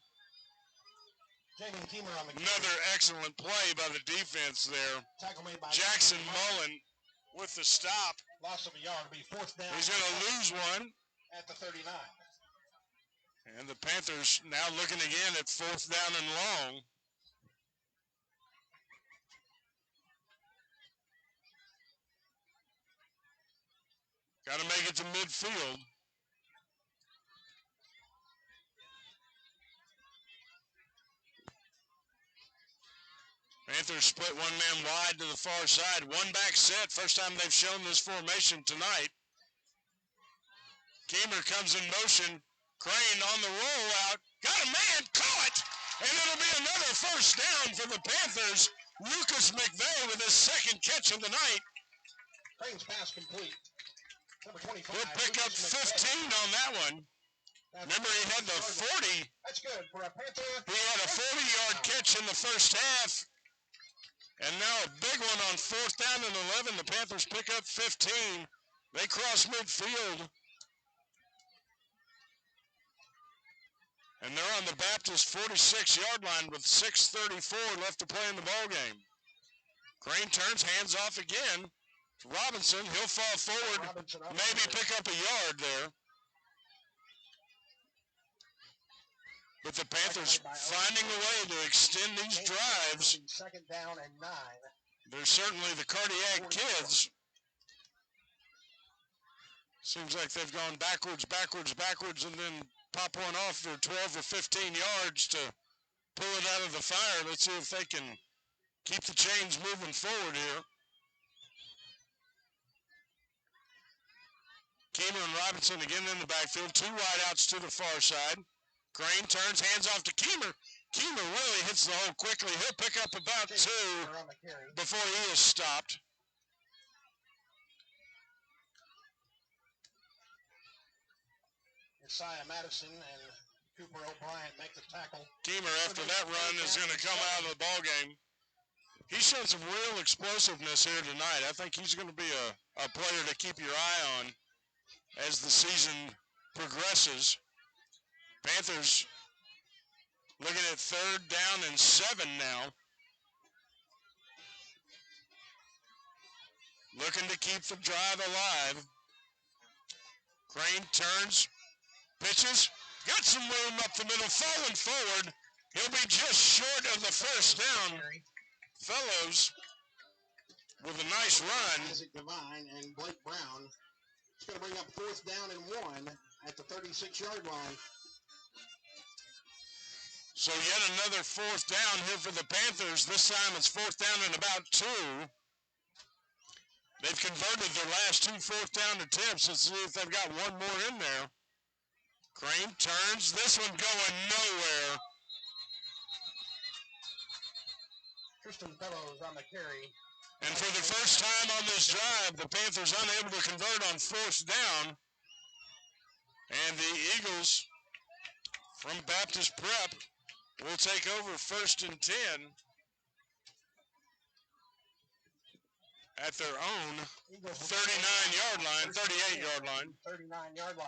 Another excellent play by the defense there. Jackson Mullen with the stop. Loss of a yard. It'll be fourth down. He's going to lose one. At the 39. And the Panthers now looking again at fourth down and long. Got to make it to midfield. Panthers split one man wide to the far side. One back set. First time they've shown this formation tonight. Keemer comes in motion. Crane on the rollout. Got a man. Caught. And it'll be another first down for the Panthers. Lucas McVeigh with his second catch of the night. Crane's pass complete. Number 25. He'll pick up 15 on that one. Remember, he had the 40. That's good for a Panther. He had a 40-yard catch in the first half. And now a big one on fourth down and 11. The Panthers pick up 15. They cross midfield. And they're on the Baptist 46-yard line with 6:34 left to play in the ball game. Crane turns, hands off again. Robinson, he'll fall forward, maybe pick up a yard there. But the Panthers finding a way to extend these drives. Second down and 9. They're certainly the cardiac kids. Seems like they've gone backwards, and then pop one off for 12 or 15 yards to pull it out of the fire. Let's see if they can keep the chains moving forward here. Keemer and Robinson again in the backfield. Two wideouts to the far side. Crane turns, hands off to Keemer. Keemer really hits the hole quickly. He'll pick up about 2 before he is stopped. Isaiah Madison and Cooper O'Brien make the tackle. Keemer, after that run, is going to come out of the ball game. He's shown some real explosiveness here tonight. I think he's going to be a player to keep your eye on as the season progresses. Panthers looking at third down and 7 now. Looking to keep the drive alive. Crane turns, pitches, got some room up the middle, falling forward. He'll be just short of the first down. Fellows with a nice run. Isaac Devine and Blake Brown. It's going to bring up fourth down and 1 at the 36-yard line. So yet another fourth down here for the Panthers. This time it's fourth down and about 2. They've converted their last 2 fourth down attempts. Let's see if they've got one more in there. Crane turns. This one going nowhere. Tristan Fellows on the carry. And for the first time on this drive, the Panthers unable to convert on fourth down. And the Eagles from Baptist Prep will take over first and 10 at their own 39-yard line, 38-yard line. 39-yard line.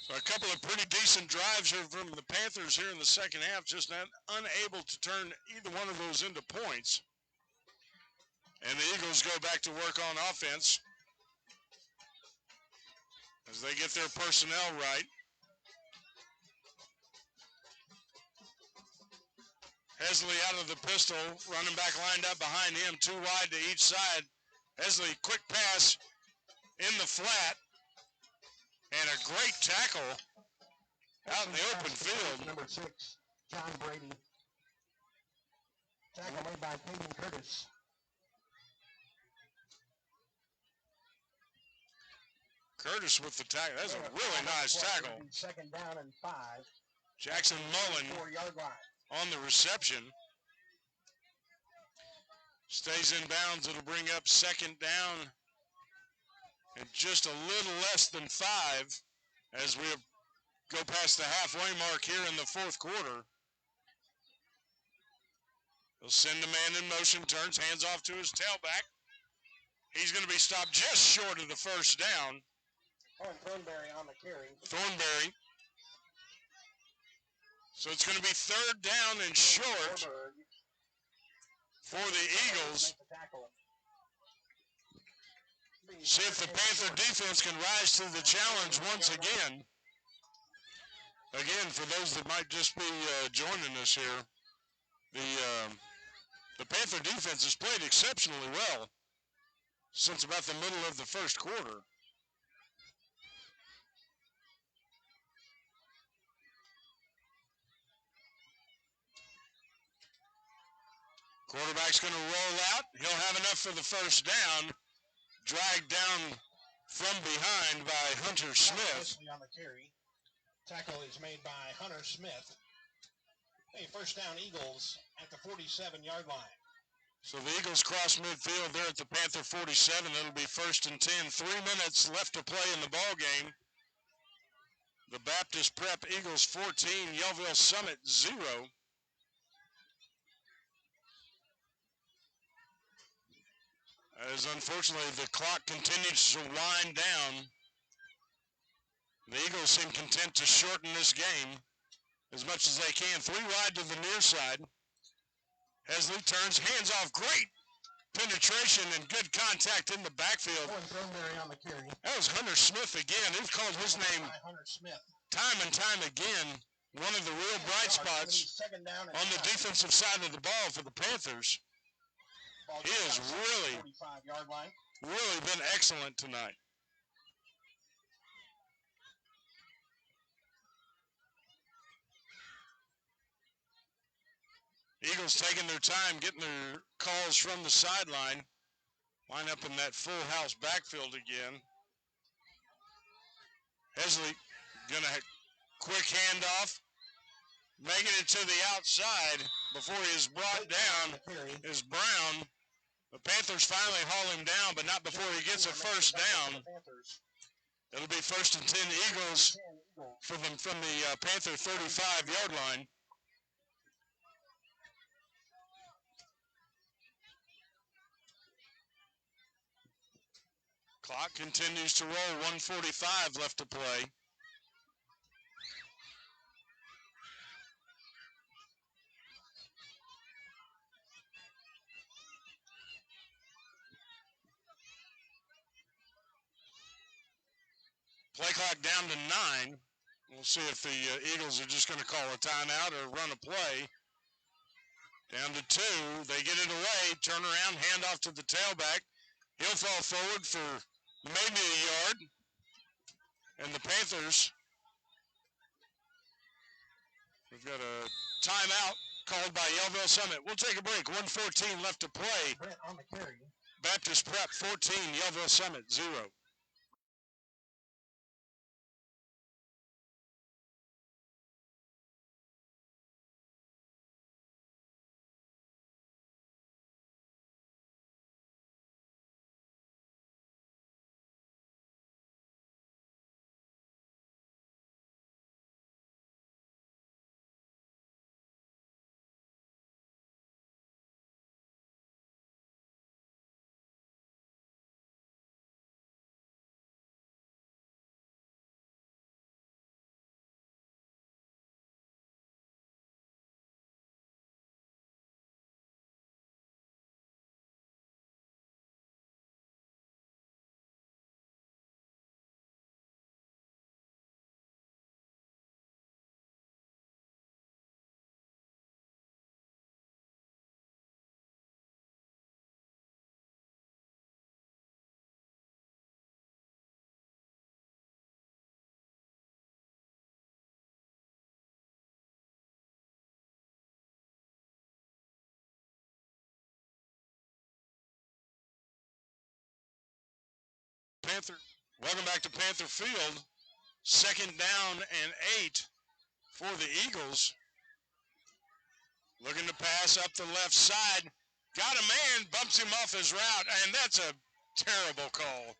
So a couple of pretty decent drives here from the Panthers here in the second half, just unable to turn either one of those into points. And the Eagles go back to work on offense as they get their personnel right. Hesley out of the pistol, running back lined up behind him, 2 wide to each side. Hesley, quick pass in the flat, and a great tackle out in the open field. Number 6, John Brady. Tackle made by Caden Curtis. Curtis with the tackle. That's a really nice tackle. Second down and 5. Jackson Mullen 4-yard line. on the reception. Stays in bounds. It'll bring up second down and just a little less than 5 as we go past the halfway mark here in the fourth quarter. He'll send the man in motion, turns, hands off to his tailback. He's going to be stopped just short of the first down. Oh, and Thornberry on the carry. Thornberry. So it's going to be third down and short for the Eagles. See if the Panther defense can rise to the challenge once again. Again, for those that might just be joining us here, the Panther defense has played exceptionally well since about the middle of the first quarter. Quarterback's going to roll out. He'll have enough for the first down. Dragged down from behind by Hunter Smith. On the carry. Tackle is made by Hunter Smith. Hey, first down Eagles at the 47-yard line. So the Eagles cross midfield there at the Panther 47. It'll be first and 10. 3 minutes left to play in the ball game. The Baptist Prep Eagles 14, Yellville Summit 0. As unfortunately the clock continues to wind down, the Eagles seem content to shorten this game as much as they can. 3 wide to the near side. Hesley turns, hands off, great penetration and good contact in the backfield. On the carry. That was Hunter Smith again. They've called his name Hunter Smith. time and time again. One of the real bright spots on the defensive side of the ball for the Panthers. He has really been excellent tonight. Eagles taking their time, getting their calls from the sideline. Line up in that full house backfield again. Hesley gonna quick handoff. Making it to the outside before he is brought down is Brown. The Panthers finally haul him down, but not before he gets a first down. It'll be first and 10 Eagles from the Panther 35-yard line. Clock continues to roll, 1:45 left to play. Play clock down to 9. We'll see if the Eagles are just going to call a timeout or run a play. Down to 2. They get it away. Turn around, hand off to the tailback. He'll fall forward for made it a yard. And the Panthers, we've got a timeout called by Yellville Summit. We'll take a break. 1:14 left to play. Brett on the carry. Baptist Prep 14, Yellville Summit 0. Panther, welcome back to Panther Field. 2nd down and 8 for the Eagles. Looking to pass up the left side. Got a man, bumps him off his route, and that's a terrible call.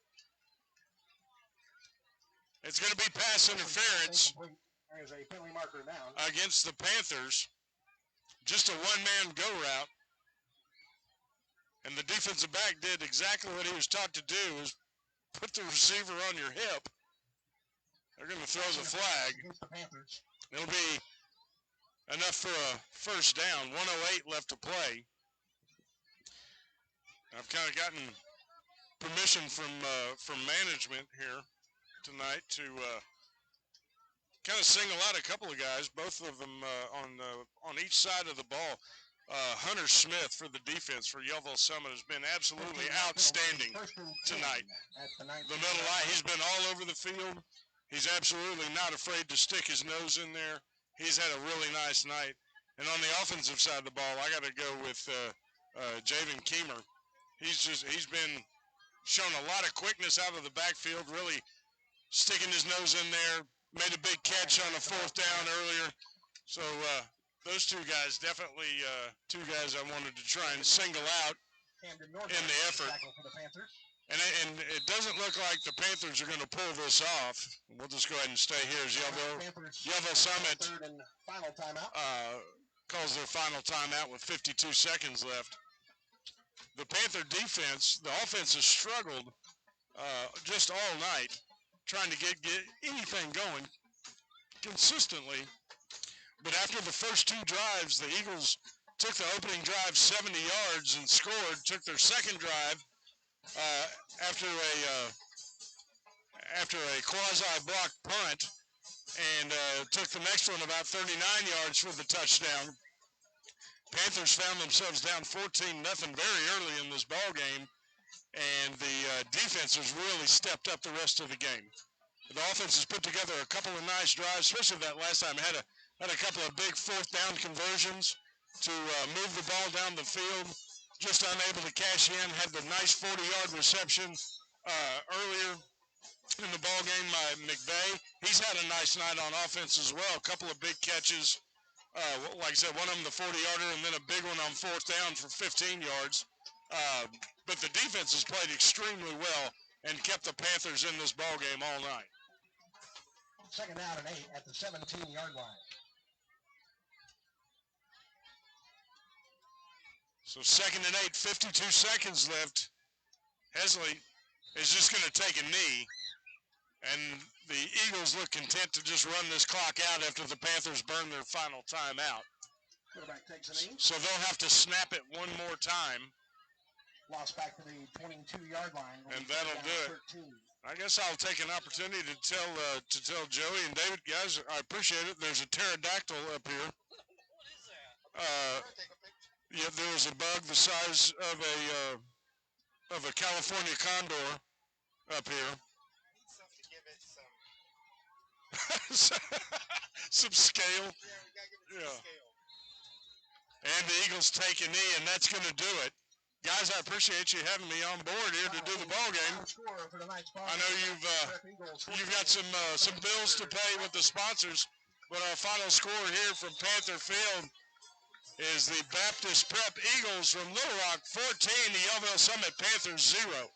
It's going to be pass interference There's a penalty marker down. against the Panthers. Just a one-man go route. And the defensive back did exactly what he was taught to do, is put the receiver on your hip. They're going to throw the flag. It'll be enough for a first down. 1:08 left to play. I've kind of gotten permission from management here tonight to kind of single out a couple of guys, both of them on each side of the ball. Hunter Smith for the defense for Yellville Summit has been absolutely outstanding tonight. The middle line, he's been all over the field. He's absolutely not afraid to stick his nose in there. He's had a really nice night. And on the offensive side of the ball, I got to go with Javen Keemer. He's been shown a lot of quickness out of the backfield, really sticking his nose in there. Made a big catch on a 4th down earlier. So those two guys, definitely two guys I wanted to try and single out in the effort. And it doesn't look like the Panthers are going to pull this off. We'll just go ahead and stay here as Yellville Summit Third and final timeout. calls their final timeout with 52 seconds left. The Panther defense, the offense has struggled just all night trying to get anything going consistently. But after the first 2 drives, the Eagles took the opening drive 70 yards and scored, took their second drive after a quasi-blocked punt, and took the next one about 39 yards for the touchdown. Panthers found themselves down 14-0 very early in this ball game, and the defense has really stepped up the rest of the game. The offense has put together a couple of nice drives, especially that last time. Had a couple of big 4th down conversions to move the ball down the field. Just unable to cash in. Had the nice 40-yard reception earlier in the ball game by McVeigh. He's had a nice night on offense as well. A couple of big catches. Like I said, one of them the 40-yarder, and then a big one on 4th down for 15 yards. But the defense has played extremely well and kept the Panthers in this ball game all night. 2nd down and 8 at the 17-yard line. So 2nd and 8, 52 seconds left. Hesley is just going to take a knee, and the Eagles look content to just run this clock out after the Panthers burn their final timeout. Quarterback takes a knee. So they'll have to snap it one more time. Lost back to the 22-yard line. And that'll do it. 13. I guess I'll take an opportunity to tell Joey and David, guys, I appreciate it. There's a pterodactyl up here. What is that? Yeah, there was a bug the size of a California condor up here. Need something to give it some. Some scale. Yeah, we gotta give it some scale. And the Eagles take a knee, and that's going to do it. Guys, I appreciate you having me on board here to do the ball game. I know you've got some bills to pay with the sponsors, but our final score here from Panther Field is the Baptist Prep Eagles from Little Rock 14, the Yellville Summit Panthers 0.